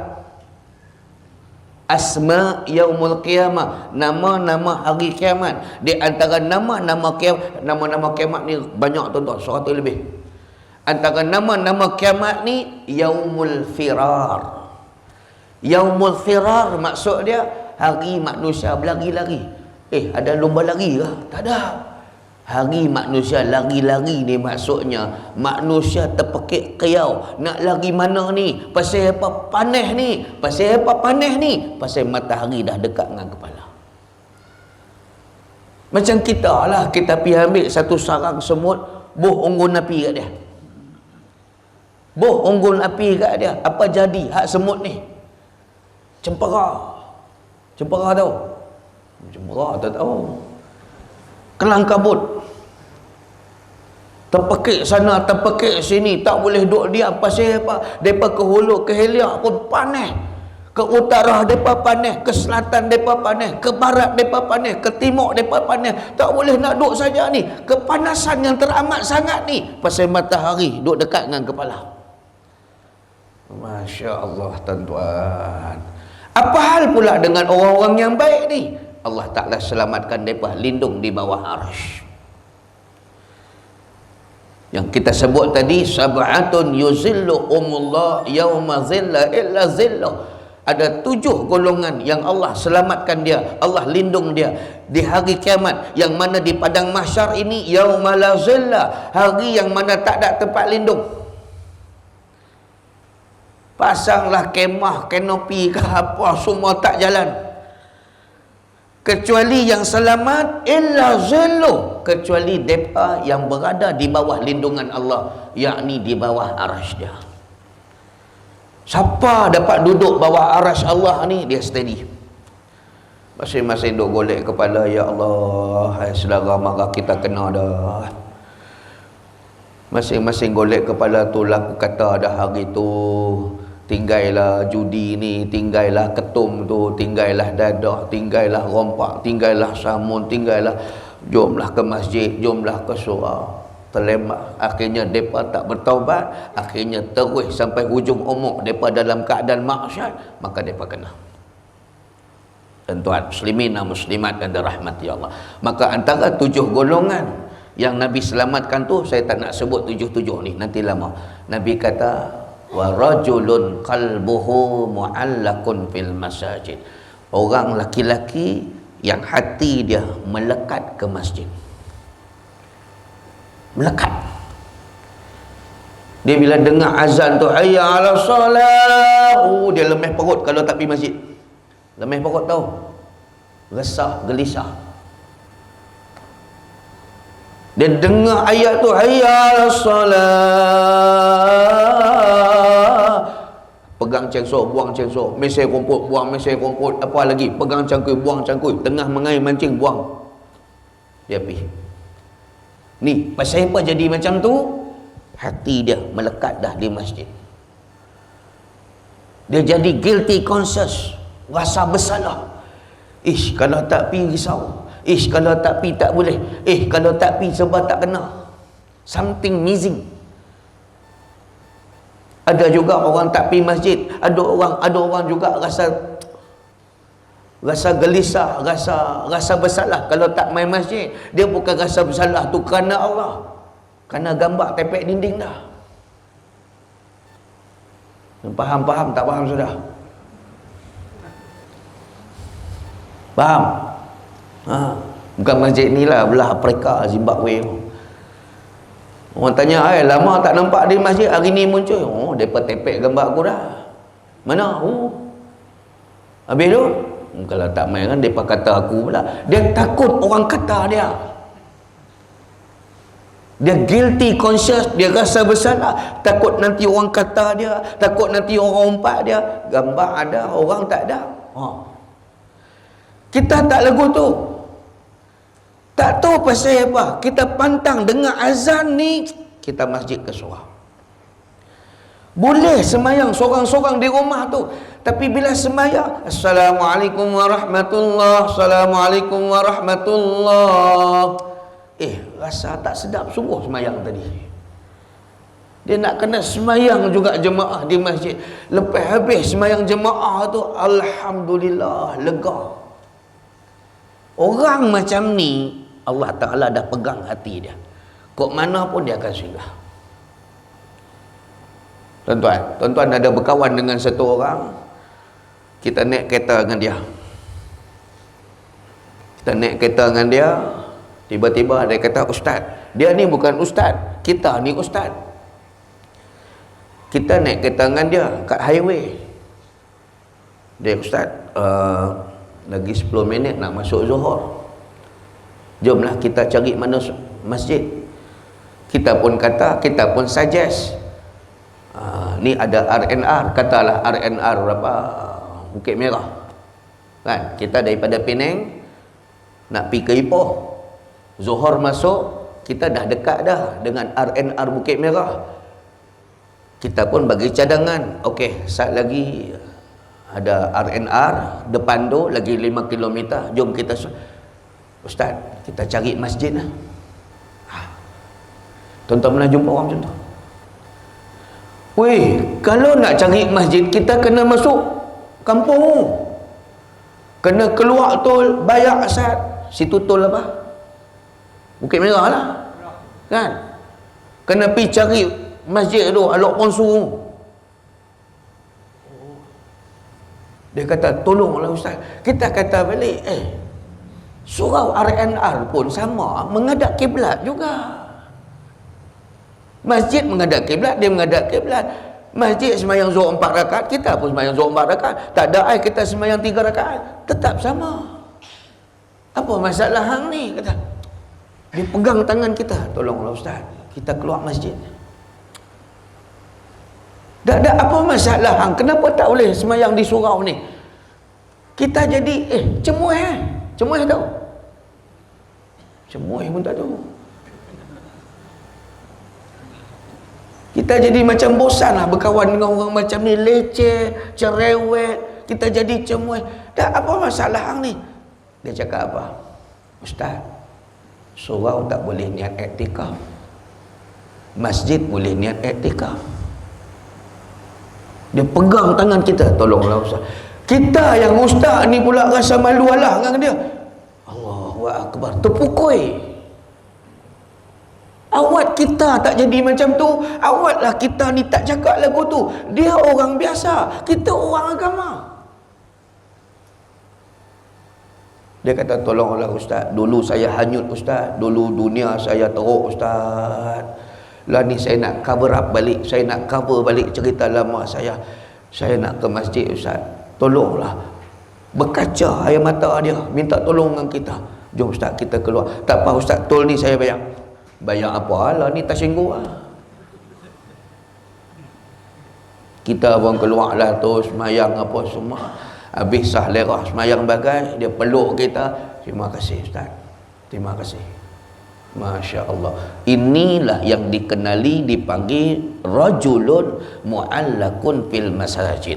[SPEAKER 1] Asma Yaumul Qiyamah, nama-nama hari kiamat. Di antara nama-nama kiamat ni banyak tuan-tuan, 100 lebih. Antara nama-nama kiamat ni Yaumul Firar. Yaumul Firar maksud dia hari manusia berlari-lari. Ada lomba lari ke? Tak ada. Hari manusia lari-lari ni maksudnya manusia terpekik kiau. Nak lari mana ni? Pasal apa panas ni? Pasal apa panas ni? Pasal matahari dah dekat dengan kepala. Macam kita lah, kita pergi ambil satu sarang semut, buh unggun api kat dia. Buh unggun api kat dia. Apa jadi hak semut ni? Cempera. Cempera tahu? Cempera tak tahu. Kelang kabut. Terpekik sana, terpekik sini, tak boleh duduk diam. Pasal apa? Depa ke hulu, ke hilir pun panas. Ke utara depa panas, ke selatan depa panas, ke barat depa panas, ke timur depa panas. Tak boleh nak duduk saja ni. Kepanasan yang teramat sangat ni pasal matahari duduk dekat dengan kepala. Masya Allah tuan-tuan. Apa hal pula dengan orang-orang yang baik ni? Allah Ta'ala selamatkan mereka, lindung di bawah arsh. Yang kita sebut tadi, sab'atun yuzilluhumullah yawma zilla illa zilluh. Ada 7 golongan yang Allah selamatkan dia, Allah lindung dia di hari kiamat, yang mana di padang mahsyar ini yauma la zilla, hari yang mana tak ada tempat lindung. Pasanglah kemah, kanopi ke apa, semua tak jalan. Kecuali yang selamat illa zilluh, kecuali mereka yang berada di bawah lindungan Allah, yakni di bawah arasy dia. Siapa dapat duduk bawah arasy Allah ni, dia steady. Masing-masing duk golek kepala, ya Allah, hai saudara mara kita kena dah. Masing-masing golek kepala tu, laku kata dah hari tu, tinggallah judi ni, tinggallah ketum tu, tinggallah dadah, tinggallah rompak, tinggallah samun, tinggallah, jomlah ke masjid, jomlah ke surau. Terlemak. Akhirnya mereka tak bertaubat, akhirnya terus sampai hujung umur mereka dalam keadaan maksiat, maka mereka kena. Tuan-tuan muslimin dan muslimat dan dirahmati Allah. Maka antara 7 golongan yang Nabi selamatkan tu, saya tak nak sebut 7 ni, nanti lama. Nabi kata, wa rajulun qalbuhu mu'allakun fil masajid. Orang laki-laki yang hati dia melekat ke masjid. Melekat. Dia bila dengar azan tu, hayya 'ala solah, dia lemah perut kalau tak pergi masjid. Lemah perut tahu. Resah, gelisah. Dia dengar ayat tu, hayya 'ala solah, pegang cengkok, buang cengkok, mesai rumput, buang mesai rumput, apa lagi, pegang cangkul, buang cangkul, tengah mengair mancing, buang. Dia pergi. Ni, pasal apa jadi macam tu? Hati dia melekat dah di masjid. Dia jadi guilty conscious, rasa bersalah. Ish, kalau tak pi risau. Ish, kalau tak pi tak boleh. Kalau tak pi sebab tak kena. Something missing. Ada juga orang tak pi masjid. Ada orang juga rasa gelisah, rasa bersalah kalau tak main masjid. Dia bukan rasa bersalah tu kerana Allah, kerana gambar tepek dinding dah. Faham tak faham sudah? Faham? Bukan masjid ni lah, belah Afrika, Zimbabwe. Orang tanya, lama tak nampak di masjid, hari ni muncul. Mereka tepek gambar aku dah. Mana? Habis tu, kalau tak main kan, mereka kata aku pula. Dia takut orang kata dia. Dia guilty conscious, dia rasa bersalah. Takut nanti orang kata dia, takut nanti orang umpat dia. Gambar ada, orang tak ada. Kita tak lagu tu. Tak tahu pasal apa. Kita pantang dengar azan ni, kita masjid ke surau. Boleh semayang sorang-sorang di rumah tu, tapi bila semayang, Assalamualaikum warahmatullahi, Assalamualaikum warahmatullahi, rasa tak sedap sungguh semayang tadi. Dia nak kena semayang juga jemaah di masjid. Lepas habis semayang jemaah tu, alhamdulillah, lega. Orang macam ni, Allah Ta'ala dah pegang hati dia. Kok mana pun dia akan singgah. Tuan-tuan ada berkawan dengan satu orang, kita naik kereta dengan dia. Kita naik kereta dengan dia, Tiba-tiba dia kata, ustaz, dia ni bukan ustaz, kita ni ustaz. Kita naik kereta dengan dia kat highway. Dia, ustaz, lagi 10 minit nak masuk Zuhur. Jomlah kita cari mana masjid. Kita pun kata, kita pun suggest, ni ada RNR, katalah RNR berapa, Bukit Merah kan, kita daripada Penang nak pergi ke Ipoh, Zuhur masuk, kita dah dekat dah dengan RNR Bukit Merah. Kita pun bagi cadangan, okey, saat lagi ada RNR depan tu lagi 5 km, jom kita, ustaz, kita cari masjid lah. Tuan-tuan pernah jumpa orang macam tu? Weh, kalau nak cari masjid, kita kena masuk kampung, kena keluar tol, bayar asat. Situ tol apa? Bukit Merah lah kan. Kena pergi cari masjid tu, Alok Ponsu. Dia kata, tolonglah ustaz. Kita kata balik, surau RNR pun sama, menghadap kiblat juga. Masjid menghadap kiblat, dia menghadap kiblat. Masjid sembahyang Zuhur 4 rakaat, kita pun sembahyang Zuhur 4 rakaat. Tak ada air, kita sembahyang 3 rakaat, tetap sama. Apa masalah hang ni? Kata. Dia pegang tangan kita, tolonglah ustaz, kita keluar masjid. Tak ada apa masalah hang, kenapa tak boleh sembahyang di surau ni? Kita jadi cemuih tau. Cemuih pun tak tahu. Kita jadi macam bosan lah berkawan dengan orang macam ni, leceh, cerewet. Kita jadi cemuih. Tak apa masalah hang ni. Dia cakap apa? Ustaz, surau tak boleh niat iktikaf, masjid boleh niat iktikaf. Dia pegang tangan kita, tolonglah ustaz. Kita yang ustaz ni pula rasa malu alah dengan dia. Allahu Akbar, terpukul. Awak kita tak jadi macam tu. Awaklah kita ni tak cakap lagu tu. Dia orang biasa, kita orang agama. Dia kata, tolonglah ustaz, dulu saya hanyut ustaz, dulu dunia saya teruk ustaz. Lah ni saya nak cover up balik, saya nak cover balik cerita lama saya. Saya nak ke masjid ustaz, tolonglah. Berkaca air mata dia, minta tolong dengan kita. Jom ustaz, kita keluar. Tak apa ustaz, tol ni saya bayar. Bayar apa lah, ni tak singgung lah. Kita pun keluar lah tu, semayang apa semua. Habis sah lerah semayang bagai, dia peluk kita. Terima kasih ustaz, terima kasih. Masya Allah. Inilah yang dikenali, dipanggil rajulun mu'allakun fil masajid.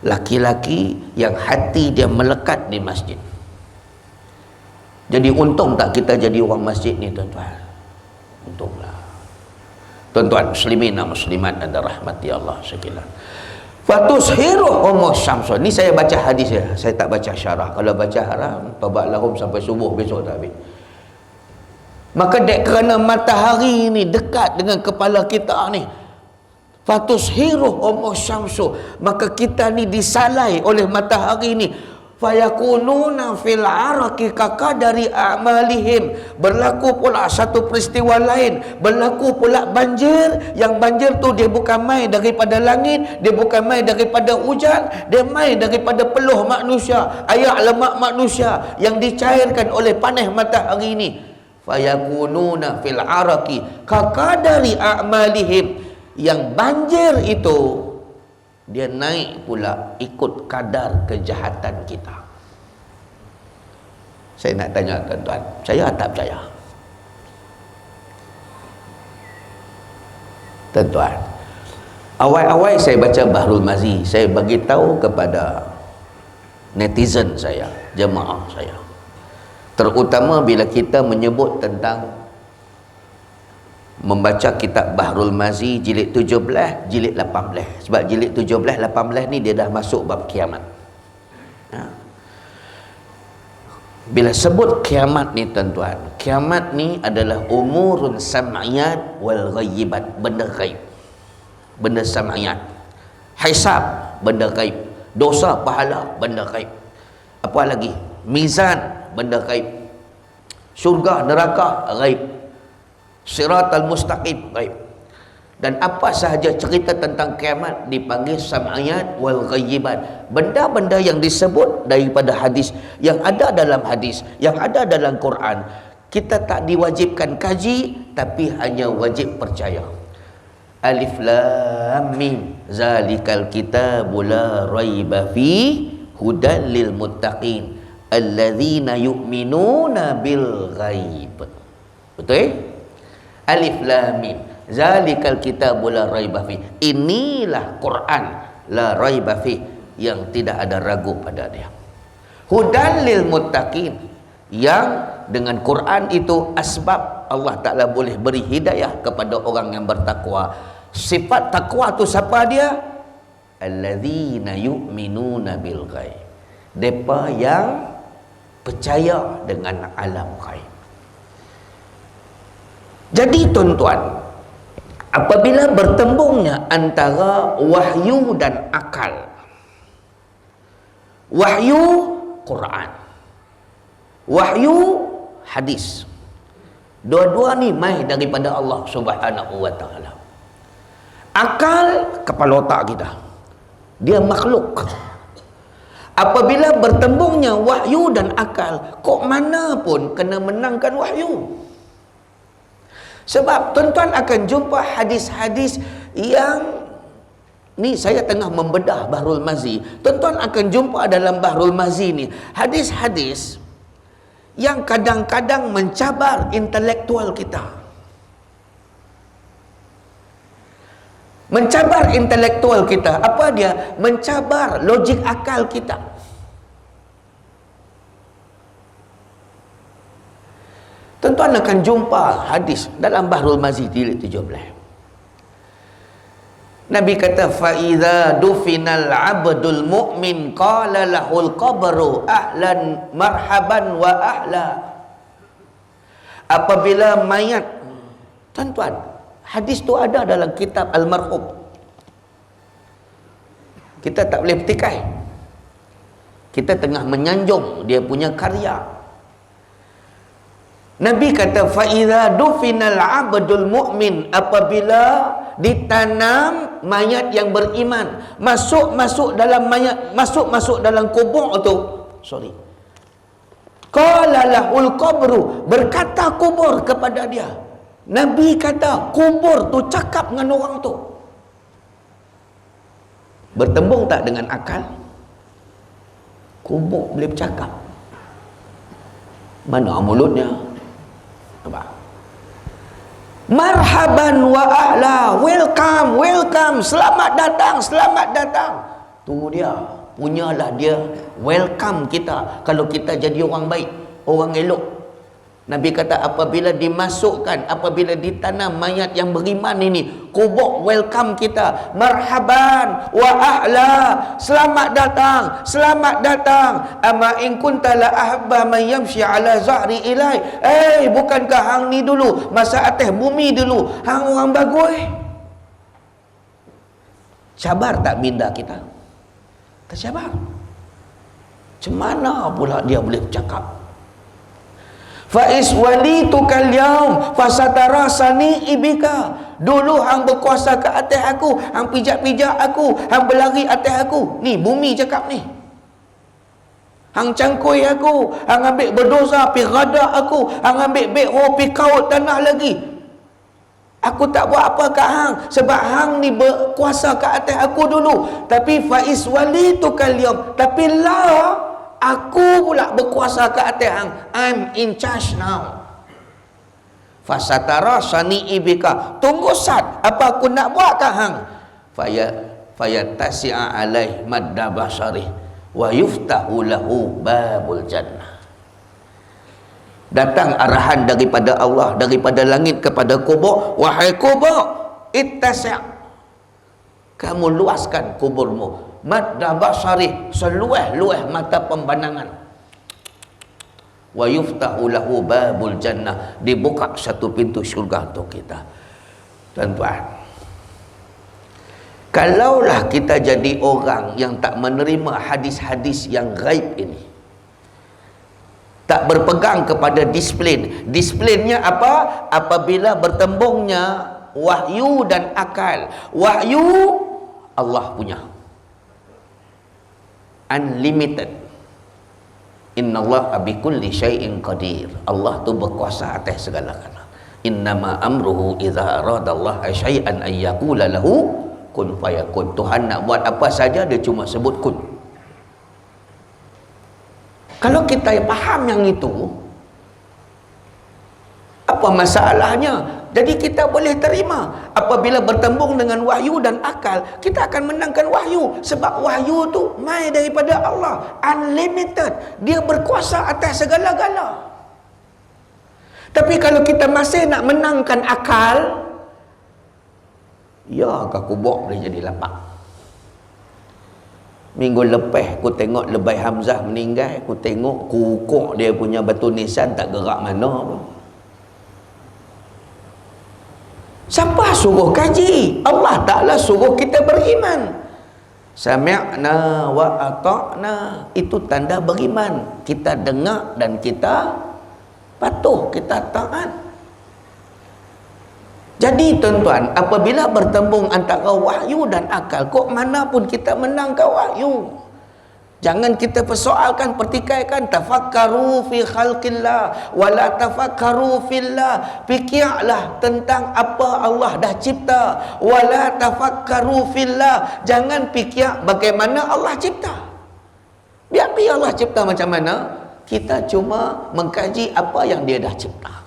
[SPEAKER 1] Laki-laki yang hati dia melekat di masjid. Jadi untung tak kita jadi orang masjid ni tuan-tuan? Untunglah. Tuan-tuan muslimin dan muslimat dan rahmati Allah sekalian. Fatushiru umus syamsun. Ni saya baca hadis ya, saya tak baca syarah. Kalau baca haram, tabat lahum sampai subuh besok tak habis. Maka dek kerana matahari ni dekat dengan kepala kita ni, fatushiru umus syamsu, maka kita ni disalai oleh matahari ni. Fayakununa fil araqi kakadari a'malihim. Berlaku pula satu peristiwa lain, berlaku pula banjir. Yang banjir tu dia bukan mai daripada langit, dia bukan mai daripada hujan, dia mai daripada peluh manusia, air lemak manusia yang dicairkan oleh panas matahari ini. Fayakununa fil araqi kakadari a'malihim. Yang banjir itu dia naik pula ikut kadar kejahatan kita. Saya nak tanya tuan-tuan, percaya tak percaya? Tuan-tuan, awal-awal saya baca Bahrul Mazi, saya bagi tahu kepada netizen saya, jemaah saya, terutama bila kita menyebut tentang membaca kitab Bahrul Mazi jilid 17, jilid 18. Sebab jilid 17, 18 ni dia dah masuk bab kiamat. Bila sebut kiamat ni tuan-tuan, kiamat ni adalah umurun sam'iyat wal ghaibat, benda ghaib, benda sam'iyat. Hisab, benda ghaib. Dosa pahala, benda ghaib. Apa lagi? Mizan, benda ghaib. Surga, neraka, ghaib. Siratal mustaqim, ghaib. Dan apa sahaja cerita tentang kiamat dipanggil sam'iyat wal ghaibat. Benda-benda yang disebut daripada hadis, yang ada dalam hadis, yang ada dalam Quran, kita tak diwajibkan kaji, tapi hanya wajib percaya. Alif lam mim, zalikal kitabul la raiba fi hudan lil muttaqin alladzina yu'minuna bil ghaib. Betul? Alif lam mim, zalikal kitabul la raiba fi. Inilah Quran la raiba fi, yang tidak ada ragu pada dia. Hudan lil muttaqin, yang dengan Quran itu asbab Allah Ta'ala boleh beri hidayah kepada orang yang bertakwa. Sifat takwa tu siapa dia? Alladzina yu'minuna bil ghaib. Depa yang percaya dengan alam ghaib. Jadi tuan-tuan, apabila bertembungnya antara wahyu dan akal, wahyu Quran, wahyu hadis, dua-dua ni mai daripada Allah Subhanahu wa taala. Akal, kepala otak kita, dia makhluk. Apabila bertembungnya wahyu dan akal, kok mana pun kena menangkan wahyu. Sebab tuan-tuan akan jumpa hadis-hadis yang ni, saya tengah membedah Bahrul Mazi. Tuan-tuan akan jumpa dalam Bahrul Mazi ni hadis-hadis yang kadang-kadang mencabar intelektual kita. Mencabar intelektual kita. Apa dia? Mencabar logik akal kita. Tuan-tuan akan jumpa hadis dalam Bahrul Mazi jilid 17. Nabi kata, fa idza dufinal abdul mu'min qala lahul qabru ahlan marhaban wa ahla. Apabila mayat, tuan-tuan, hadis tu ada dalam kitab Al-Marhum. Kita tak boleh petikai. Kita tengah menyanjung dia punya karya. Nabi kata, fa idza dufinal abdul mu'min, apabila ditanam mayat yang beriman, masuk dalam mayat, masuk dalam kubur tu, qala lahul qabru, berkata kubur kepada dia. Nabi kata kubur tu cakap dengan orang tu. Bertembung tak dengan akal? Kubur boleh bercakap? Mana mulutnya? Nampak? Marhaban wa ahla, welcome, welcome, selamat datang. Tu dia, punyalah dia welcome kita kalau kita jadi orang baik, orang elok. Nabi kata apabila dimasukkan, apabila ditanam mayat yang beriman ini, kubur welcome kita, marhaban wa ahla, selamat datang. Ama in kunta la ahabba man yamshi ala zahri ilai. Bukankah hang ni dulu masa atas bumi dulu hang orang bagus? Cabar tak minda kita? Tercabar. Macam mana pula dia boleh bercakap? Fa'is walitukal yaum fasatarasani ibika. Dulu hang berkuasa ke atas aku, hang pijak-pijak aku, hang berlari atas aku. Ni bumi cakap ni. Hang cangkui aku, hang ambil berdosa pi radak aku, hang ambil bek pi kaut tanah lagi. Aku tak buat apa kat hang sebab hang ni berkuasa ke atas aku dulu. Tapi fa'is walitukal yaum, tapi lah aku pula berkuasa ke atas hang. I'm in charge now. Fasatara sani ibika. Tunggu sat, apa aku nak buat ke hang? Fayatasi'a alaih madda basarih wa yuftahu lahu babul jannah. Datang arahan daripada Allah, daripada langit kepada kubur. Wahai kubur, ittasi', kamu luaskan kuburmu, madda basarih, seluas-luas mata pembandangan. Wa yuftahu lahu babul jannah, dibuka satu pintu syurga untuk kita. Tuan-tuan, kalaulah kita jadi orang yang tak menerima hadis-hadis yang gaib ini, Tak berpegang kepada disiplin. Disiplinnya apa? Apabila bertembungnya wahyu dan akal. Wahyu Allah punya, unlimited. Innallaha bikulli syai'in qadir. Allah tu berkuasa atas segala-galanya. Innama amruhu idza aradallaha syai'an ay yaqula lahu kun fayakun. Tuhan nak buat apa saja, dia cuma sebut kun. Kalau kita faham yang itu, apa masalahnya? Jadi kita boleh terima. Apabila bertembung dengan wahyu dan akal, kita akan menangkan wahyu. Sebab wahyu tu mai daripada Allah, unlimited. Dia berkuasa atas segala-gala. Tapi kalau kita masih nak menangkan akal, ya aku buat boleh jadi lapak. Minggu lepas aku tengok Lebay Hamzah meninggal, aku tengok kukuk dia punya batu nisan tak gerak mana pun. Siapa suruh kaji? Allah Ta'ala suruh kita beriman. Sami'na wa ata'na, itu tanda beriman. Kita dengar dan kita patuh, kita taat. Jadi tuan-tuan, apabila bertembung antara wahyu dan akal, kok mana pun kita menangkan wahyu. Jangan kita persoalkan, pertikaikan. Tafakkaru fi khalqillah wala tafakkaru fillah. Fikirlah tentang apa Allah dah cipta. Wala tafakkaru fillah. Jangan fikir bagaimana Allah cipta. Biar Allah cipta macam mana, kita cuma mengkaji apa yang dia dah cipta.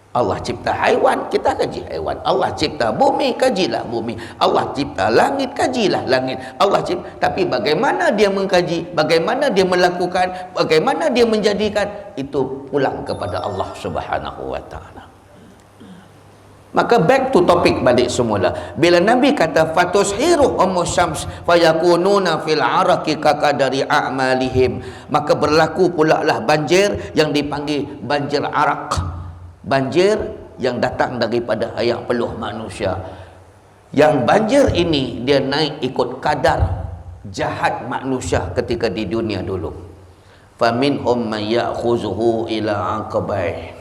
[SPEAKER 1] Allah cipta haiwan, kita kaji haiwan. Allah cipta bumi, kajilah bumi. Allah cipta langit, kajilah langit. Allah cipta, tapi bagaimana dia mengkaji, bagaimana dia melakukan, bagaimana dia menjadikan, itu pulang kepada Allah Subhanahu wa ta'ala. Maka back to topic balik semula. Bila Nabi kata fatushiru syams fayakununa fil araqi kakadari a'malihim, maka berlaku pula lah banjir yang dipanggil banjir arak. Banjir yang datang daripada air peluh manusia. Yang banjir ini dia naik ikut kadar jahat manusia ketika di dunia dulu. Faminhum man ya'khuzuhu ila aqbai.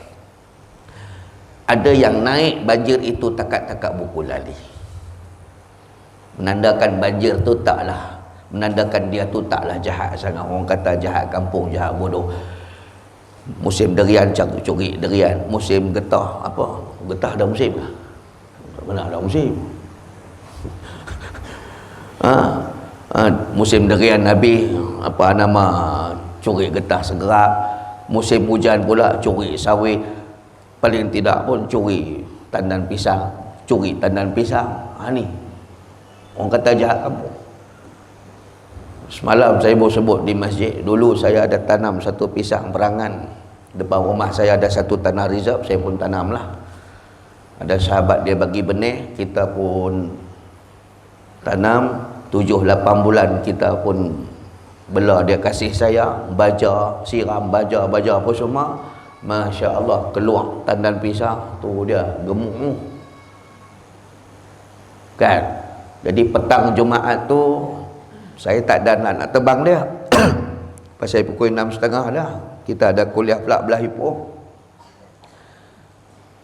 [SPEAKER 1] Ada yang naik banjir itu takat-takat buku lali. Menandakan banjir tu taklah, menandakan dia tu taklah jahat sangat. Orang kata jahat kampung, jahat bodoh. Musim derian curi derian, musim getah apa? Getah dah musim ke? Mana dah musim? Musim derian habis, apa nama, curi getah segerap. Musim hujan pula curi sawit. Paling tidak pun curi tandan pisang, curi tandan pisang. Ni orang kata jahat kampung. Semalam saya baru sebut di masjid, dulu saya ada tanam satu pisang perangan. Depan rumah saya ada satu tanah reserve, saya pun tanamlah. Ada sahabat dia bagi benih, kita pun tanam. 7-8 bulan kita pun bela, dia kasih saya, baja, siram, baja apa semua. Masya Allah, keluar tandan pisang tu dia gemuk kan. Jadi petang Jumaat tu saya tak ada nak terbang dia. Pasal pukul 6.30 dah, kita ada kuliah pula belah Ipoh.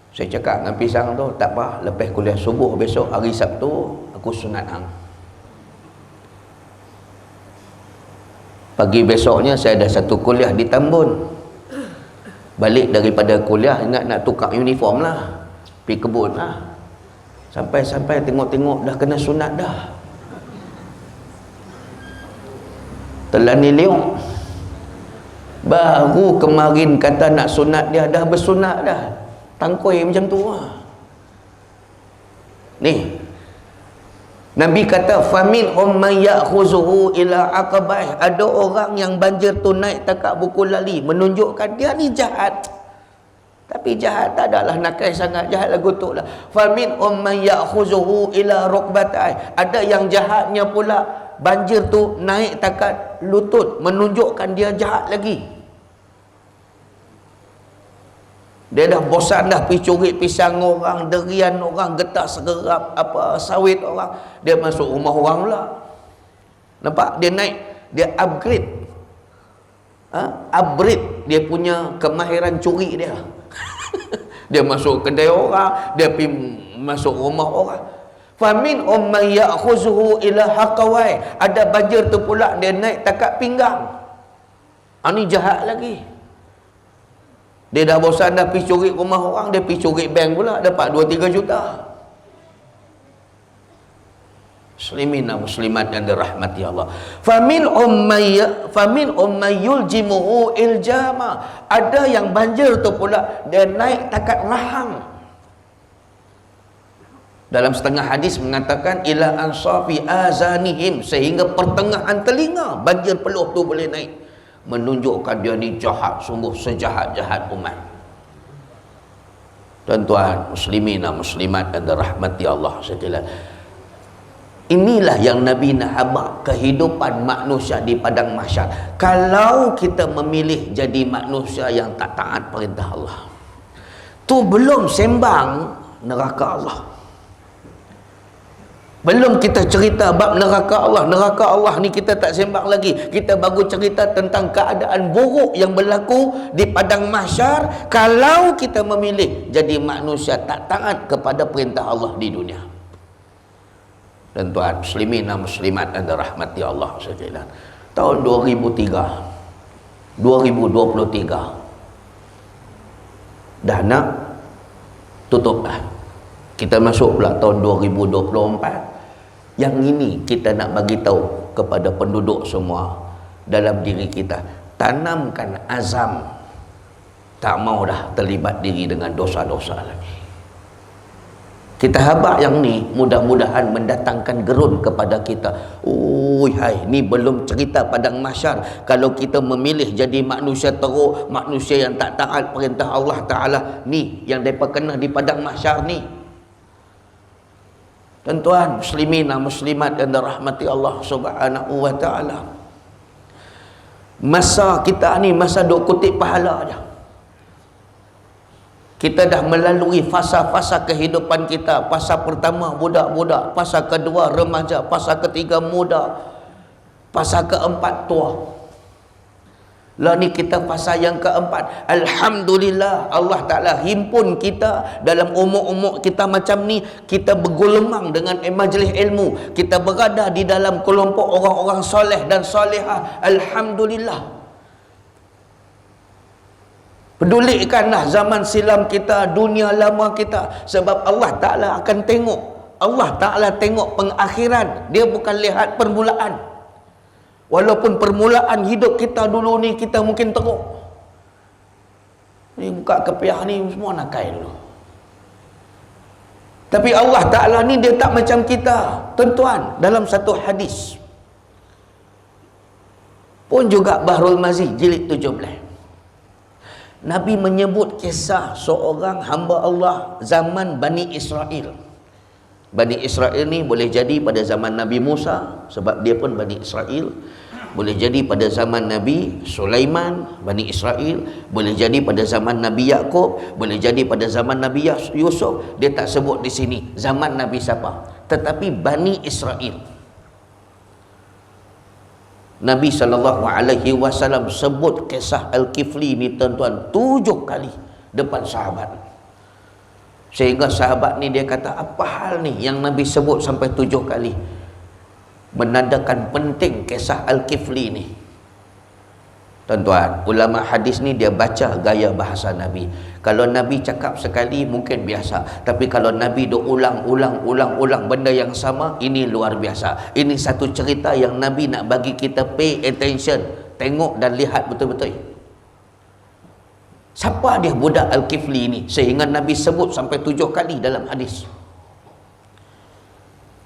[SPEAKER 1] Saya cakap dengan pisang tu, tak apa, lepas kuliah subuh besok hari Sabtu aku sunat hang. Pagi besoknya saya ada satu kuliah di Tambun. Balik daripada kuliah ingat nak tukar uniform lah, pergi kebun lah. Sampai tengok-tengok dah kena sunat dah. Telani liuk. Baru kemarin kata nak sunat, dia dah bersunat dah. Tangkoi macam tu lah. Ni Nabi kata faminhum man ya'khuzuhu ila aqabah. Ada orang yang banjir tu naik takat buku lali, menunjukkan dia ni jahat. Tapi jahat tak adalah nakal sangat, jahat lagu tu lah. Faminhum man ya'khuzuhu ila rukbatai. Ada yang jahatnya pula banjir tu naik takat lutut, menunjukkan dia jahat lagi. Dia dah bosan dah pergi curi pisang orang, derian orang, getah segerap, apa sawit orang. Dia masuk rumah orang pula. Nampak? Dia naik, dia upgrade. Upgrade dia punya kemahiran curi dia. Dia masuk kedai orang, dia pergi masuk rumah orang. Famin may ya'khuzuhu ila haqawai. Ada banjir tu pula dia naik takat pinggang. Ini jahat lagi. Dia dah bosan dah pergi curi rumah orang, dia pergi curi bank pula, dapat 2-3 juta. Muslimin dan muslimat yang dirahmati Allah. Famin may yuljimuhu iljama. Ada yang banjir tu pula dia naik takat rahang. Dalam setengah hadis mengatakan ila ansafi azanihim, sehingga pertengahan telinga banjir peluh tu boleh naik, menunjukkan dia ni jahat, sungguh sejahat-jahat umat. Tuan-tuan muslimin dan muslimat yang dirahmati Allah sekalian, inilah yang Nabi nak habaq kehidupan manusia di padang mahsyar. Kalau kita memilih jadi manusia yang tak taat perintah Allah, tu belum sembang neraka Allah. Belum kita cerita bab neraka Allah. Neraka Allah ni kita tak sembang lagi. Kita baru cerita tentang keadaan buruk yang berlaku di padang mahsyar kalau kita memilih jadi manusia tak taat kepada perintah Allah di dunia. Dan tuan muslimin dan muslimat yang dirahmati Allah sekalian, tahun 2023 dah nak tutup dah. Kita masuk pula tahun 2024. Yang ini kita nak bagi tahu kepada penduduk semua dalam diri kita, tanamkan azam tak mau dah terlibat diri dengan dosa-dosa lagi. Kita habaq yang ni mudah-mudahan mendatangkan gerun kepada kita. Ni belum cerita padang mahsyar. Kalau kita memilih jadi manusia teruk, manusia yang tak taat perintah Allah Ta'ala, ni yang mereka kena di padang mahsyar ni. Tuan-tuan muslimin dan muslimat yang dirahmati Allah Subhanahu wa Ta'ala, masa kita ni masa duk kutip pahala aja. Kita dah melalui fasa-fasa kehidupan kita. Fasa pertama budak-budak, fasa kedua remaja, fasa ketiga muda, fasa keempat tua. Lah ni kita fasa yang keempat. Alhamdulillah Allah Ta'ala himpun kita dalam umur-umur kita macam ni. Kita bergolomang dengan majlis ilmu, kita berada di dalam kelompok orang-orang soleh dan solehah. Alhamdulillah. Pedulikanlah zaman silam kita, dunia lama kita, sebab Allah Ta'ala akan tengok. Allah Ta'ala tengok pengakhiran, dia bukan lihat permulaan. Walaupun permulaan hidup kita dulu ni kita mungkin teruk, ni buka kepiah ni semua nakai dulu, tapi Allah Ta'ala ni dia tak macam kita. Tuan-tuan, dalam satu hadis pun juga Bahrul Mazi jilid 17, Nabi menyebut kisah seorang hamba Allah zaman Bani Israel. Bani Israel ni boleh jadi pada zaman Nabi Musa, sebab dia pun Bani Israel. Boleh jadi pada zaman Nabi Sulaiman, Bani Israel. Boleh jadi pada zaman Nabi Yaqub, boleh jadi pada zaman Nabi Yusuf. Dia tak sebut di sini zaman Nabi siapa, tetapi Bani Israel. Nabi SAW sebut kisah Al-Kifli ni tuan-tuan 7 kali depan sahabat. Sehingga sahabat ni dia kata, apa hal ni yang Nabi sebut sampai 7 kali? Menandakan penting kisah Al-Kifli ni. Tuan-tuan, ulama hadis ni dia baca gaya bahasa Nabi. Kalau Nabi cakap sekali mungkin biasa, tapi kalau Nabi duk ulang benda yang sama, ini luar biasa. Ini satu cerita yang Nabi nak bagi kita pay attention, tengok dan lihat betul-betul. Siapa dia budak Al-Kifli ni sehingga Nabi sebut sampai 7 kali dalam hadis?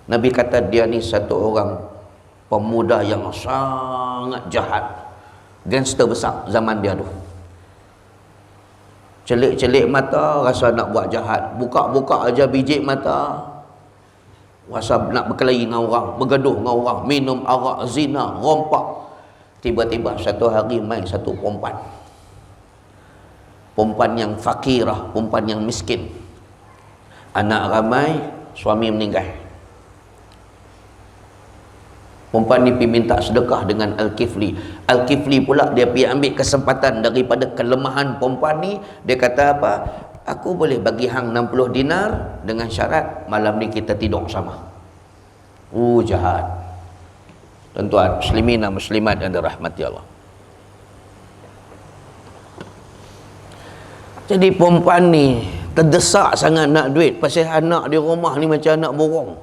[SPEAKER 1] Nabi kata dia ni satu orang pemuda yang sangat jahat, gangster besar zaman dia tu. Celik-celik mata rasa nak buat jahat, buka-buka aja biji mata rasa nak berkelahi dengan orang, bergaduh dengan orang, minum arak, zina, rompak. Tiba-tiba satu hari main satu perempuan yang fakirah, perempuan yang miskin, anak ramai, suami meninggal. Perempuan ni pergi minta sedekah dengan Al-Kifli. Al-Kifli pula dia pergi ambil kesempatan daripada kelemahan perempuan ni. Dia kata apa? Aku boleh bagi hang 60 dinar dengan syarat malam ni kita tidur sama. Jahat. Tuan-tuan, muslimin dan muslimat yang dirahmati Allah. Jadi perempuan ni terdesak sangat nak duit pasal anak di rumah ni macam anak burung.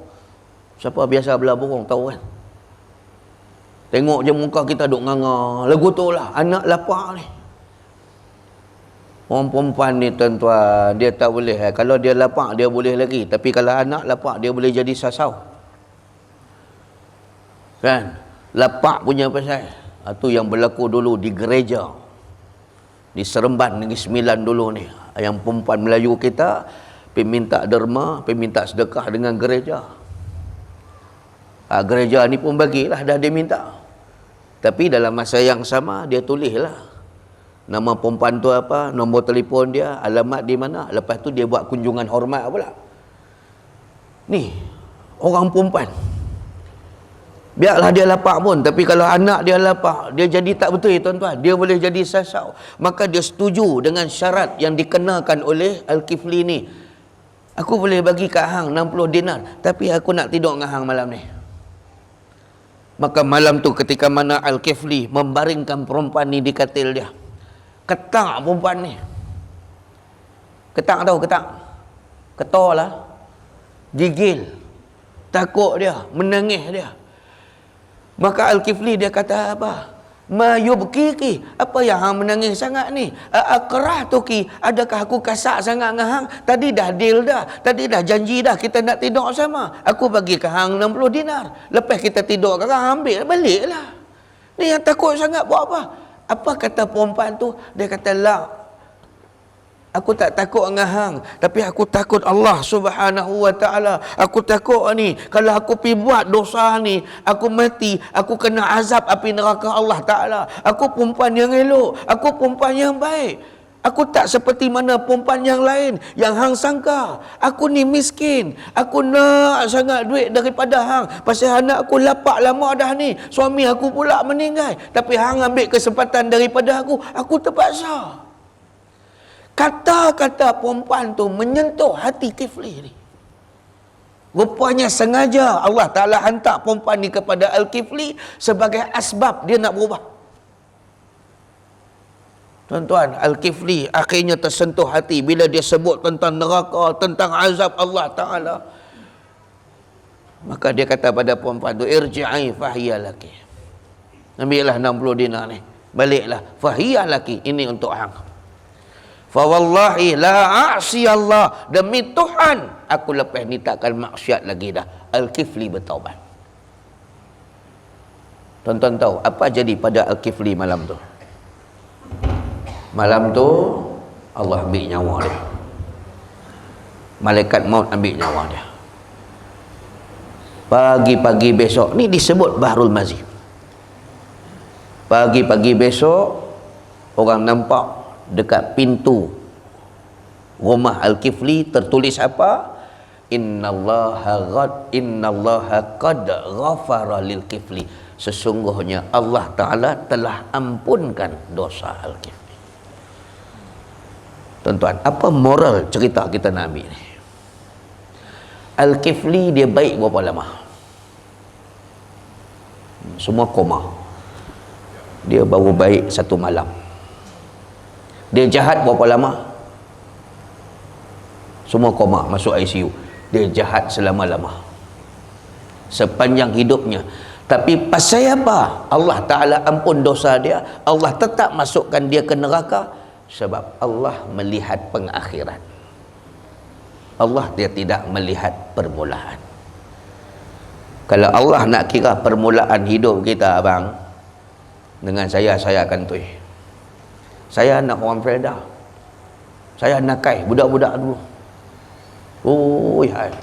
[SPEAKER 1] Siapa biasa belah burung tahu kan? Tengok je muka kita duk nganga. Lagu tu lah, anak lapar ni. Orang perempuan ni tuan-tuan, dia tak boleh. Kalau dia lapar, dia boleh lagi. Tapi kalau anak lapar, dia boleh jadi sasau. Kan? Lapar punya pasal. Itu yang berlaku dulu di gereja. Di Seremban Negeri Sembilan dulu ni. Yang perempuan Melayu kita, pergi minta derma, pergi minta sedekah dengan gereja. Gereja ni pun bagilah, dah dia minta. Tapi dalam masa yang sama, dia tulislah nama perempuan tu apa, nombor telefon dia, alamat di mana. Lepas tu dia buat kunjungan hormat pula. Ni orang perempuan, biarlah dia lapar pun, tapi kalau anak dia lapar, dia jadi tak betul tuan-tuan, dia boleh jadi sasau. Maka dia setuju dengan syarat yang dikenakan oleh Al-Kifli ni. Aku boleh bagi kat hang 60 dinar, tapi aku nak tidur dengan hang malam ni. Maka malam tu ketika mana Al-Kifli membaringkan perempuan ni di katil dia, ketak perempuan ni. Ketak tahu ketak? Ketor lah. Gigil. Takut dia, menangis dia. Maka Al-Kifli dia kata apa? Ma yubkiki, apa yang hang menangis sangat ni? Akrah tu ki, adakah aku kasar sangat dengan hang? Tadi dah deal dah, tadi dah janji dah kita nak tidur sama. Aku bagi ke hang 60 dinar. Lepas kita tidur ke hang ambil baliklah. Ni yang takut sangat buat apa? Apa kata perempuan tu? Dia kata la, aku tak takut dengan hang, tapi aku takut Allah Subhanahu wa taala. Aku takut ni, kalau aku pergi buat dosa ni, aku mati, aku kena azab api neraka Allah taala. Aku perempuan yang elok, aku perempuan yang baik. Aku tak seperti mana perempuan yang lain yang hang sangka. Aku ni miskin, aku nak sangat duit daripada hang. Pasal anak aku lapar lama dah ni, suami aku pula meninggal, tapi hang ambil kesempatan daripada aku terpaksa. Kata-kata perempuan tu menyentuh hati Kifli ni. Rupanya sengaja Allah Ta'ala hantar perempuan ni kepada Al-Kifli sebagai asbab dia nak berubah. Tuan-tuan, Al-Kifli akhirnya tersentuh hati bila dia sebut tentang neraka, tentang azab Allah Ta'ala. Maka dia kata pada perempuan tu, irji'i fahiyalaki. Ambillah 60 dinar ni, baliklah. Fahiyalaki, ini untuk hang. Fawallahi la a'si Allah, demi Tuhan aku lepas ni takkan maksiat lagi dah. Al-Kifli bertaubat. Tuan-tuan tahu apa jadi pada Al-Kifli malam tu? Malam tu Allah ambil nyawa dia. Malaikat maut ambil nyawa dia. Pagi-pagi besok, ni disebut Bahrul Mazi. Pagi-pagi besok orang nampak dekat pintu rumah Al-Kifli tertulis apa? Innallaha qad ghafara lil Kifli. Sesungguhnya Allah Ta'ala telah ampunkan dosa Al-Kifli. Tuan-tuan, apa moral cerita kita nak ambil ni? Al-Kifli dia baik berapa lama? Semua koma. Dia baru baik 1 malam. Dia jahat berapa lama? Semua koma, masuk ICU. Dia jahat selama-lama, sepanjang hidupnya. Tapi pasal apa Allah Ta'ala ampun dosa dia? Allah tetap masukkan dia ke neraka? Sebab Allah melihat pengakhiran. Allah dia tidak melihat permulaan. Kalau Allah nak kira permulaan hidup kita abang, dengan saya akan tuih. Saya anak orang Felda. Saya nakai budak-budak dulu. Hai.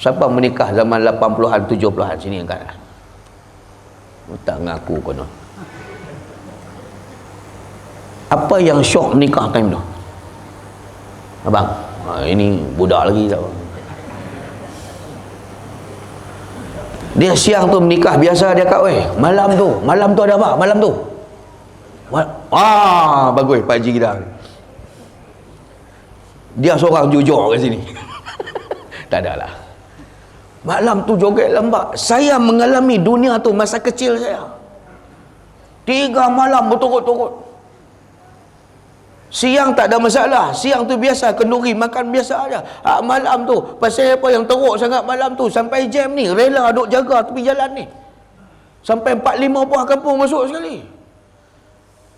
[SPEAKER 1] Siapa menikah zaman 80-an, 70-an sini angkat? Tak ngaku konon. Apa yang syok nikah time tu? Abang, ini budak lagi tak apa. Dia siang tu menikah, biasa dia kat weh. Malam tu ada apa? Malam tu. Bagus Pak Haji kita. Dia seorang jujur kat sini. Tak adalah. Malam tu joget lembak. Saya mengalami dunia tu masa kecil saya. 3 malam berturut-turut. Siang tak ada masalah. Siang tu biasa, kenduri makan biasa aja. Malam tu, pasal apa yang teruk sangat malam tu, sampai jam ni, rela duk jaga tepi jalan ni. Sampai 4-5 buah kampung masuk sekali.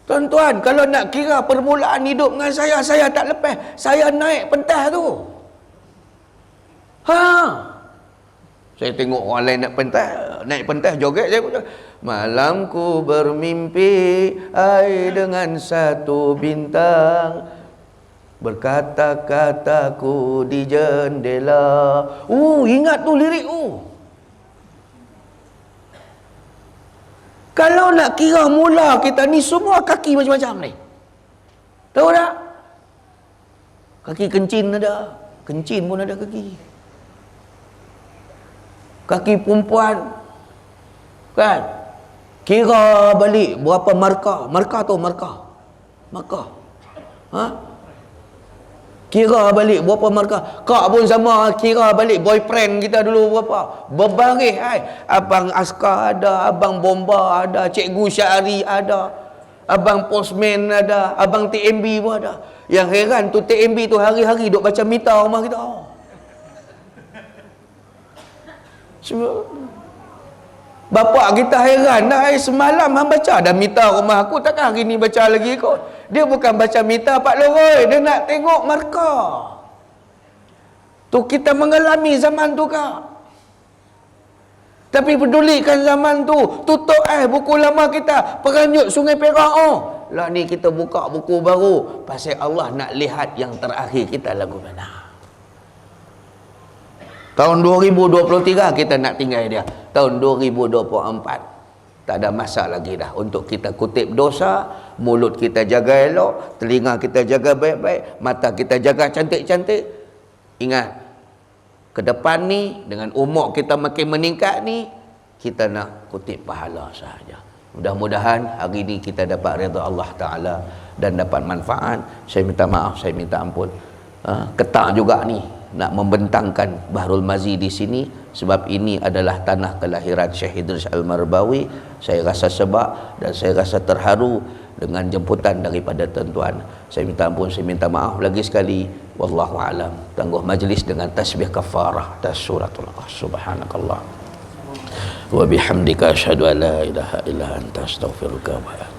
[SPEAKER 1] Tuan-tuan, kalau nak kira permulaan hidup dengan saya tak lepas. Saya naik pentas tu. Saya tengok orang lain naik pentas joget, saya pun malamku bermimpi dengan satu bintang berkata-kataku di jendela. Ingat tu lirik tu. Kalau nak kira mula kita ni semua kaki macam-macam ni. Tahu tak? Kaki kencin ada. Kencin pun ada kaki. Kaki perempuan. Kan? Kira balik berapa markah. Markah tu markah. Kira balik berapa markah. Kak pun sama, kira balik boyfriend kita dulu berapa. Berbaris abang askar ada, abang bomba ada, cikgu syari ada, abang postman ada, abang TMB pun ada. Yang heran tu TMB tu hari-hari duk baca mita rumah kita. Bapak kita heran dah, semalam hang baca dah mita rumah aku, takkan hari ni baca lagi kot. Dia bukan baca mita Pak Loroi, dia nak tengok markah. Tu kita mengalami zaman tu Kak. Tapi pedulikan zaman tu, tutup buku lama kita, Peranyut Sungai Perak. Lah ni kita buka buku baru, pasal Allah nak lihat yang terakhir kita lagu mana. Tahun 2023 kita nak tinggal dia. Tahun 2024 tak ada masa lagi dah untuk kita kutip dosa. Mulut kita jaga elok, telinga kita jaga baik-baik, mata kita jaga cantik-cantik. Ingat, ke depan ni dengan umur kita makin meningkat ni, kita nak kutip pahala sahaja. Mudah-mudahan hari ni kita dapat redha Allah Ta'ala dan dapat manfaat. Saya minta maaf, saya minta ampun. Ketak juga ni nak membentangkan Bahrul Mazi di sini, sebab ini adalah tanah kelahiran Syekh Idris Al-Marbawi. Saya rasa sebab dan saya rasa terharu dengan jemputan daripada tuan-tuan. Saya minta ampun, saya minta maaf lagi sekali. Wallahu alam. Tangguh majlis dengan tasbih kafarah atas suratul Subhanakallah wa bihamdika asyhadu an la ilaha illa anta astaghfiruka wa atubu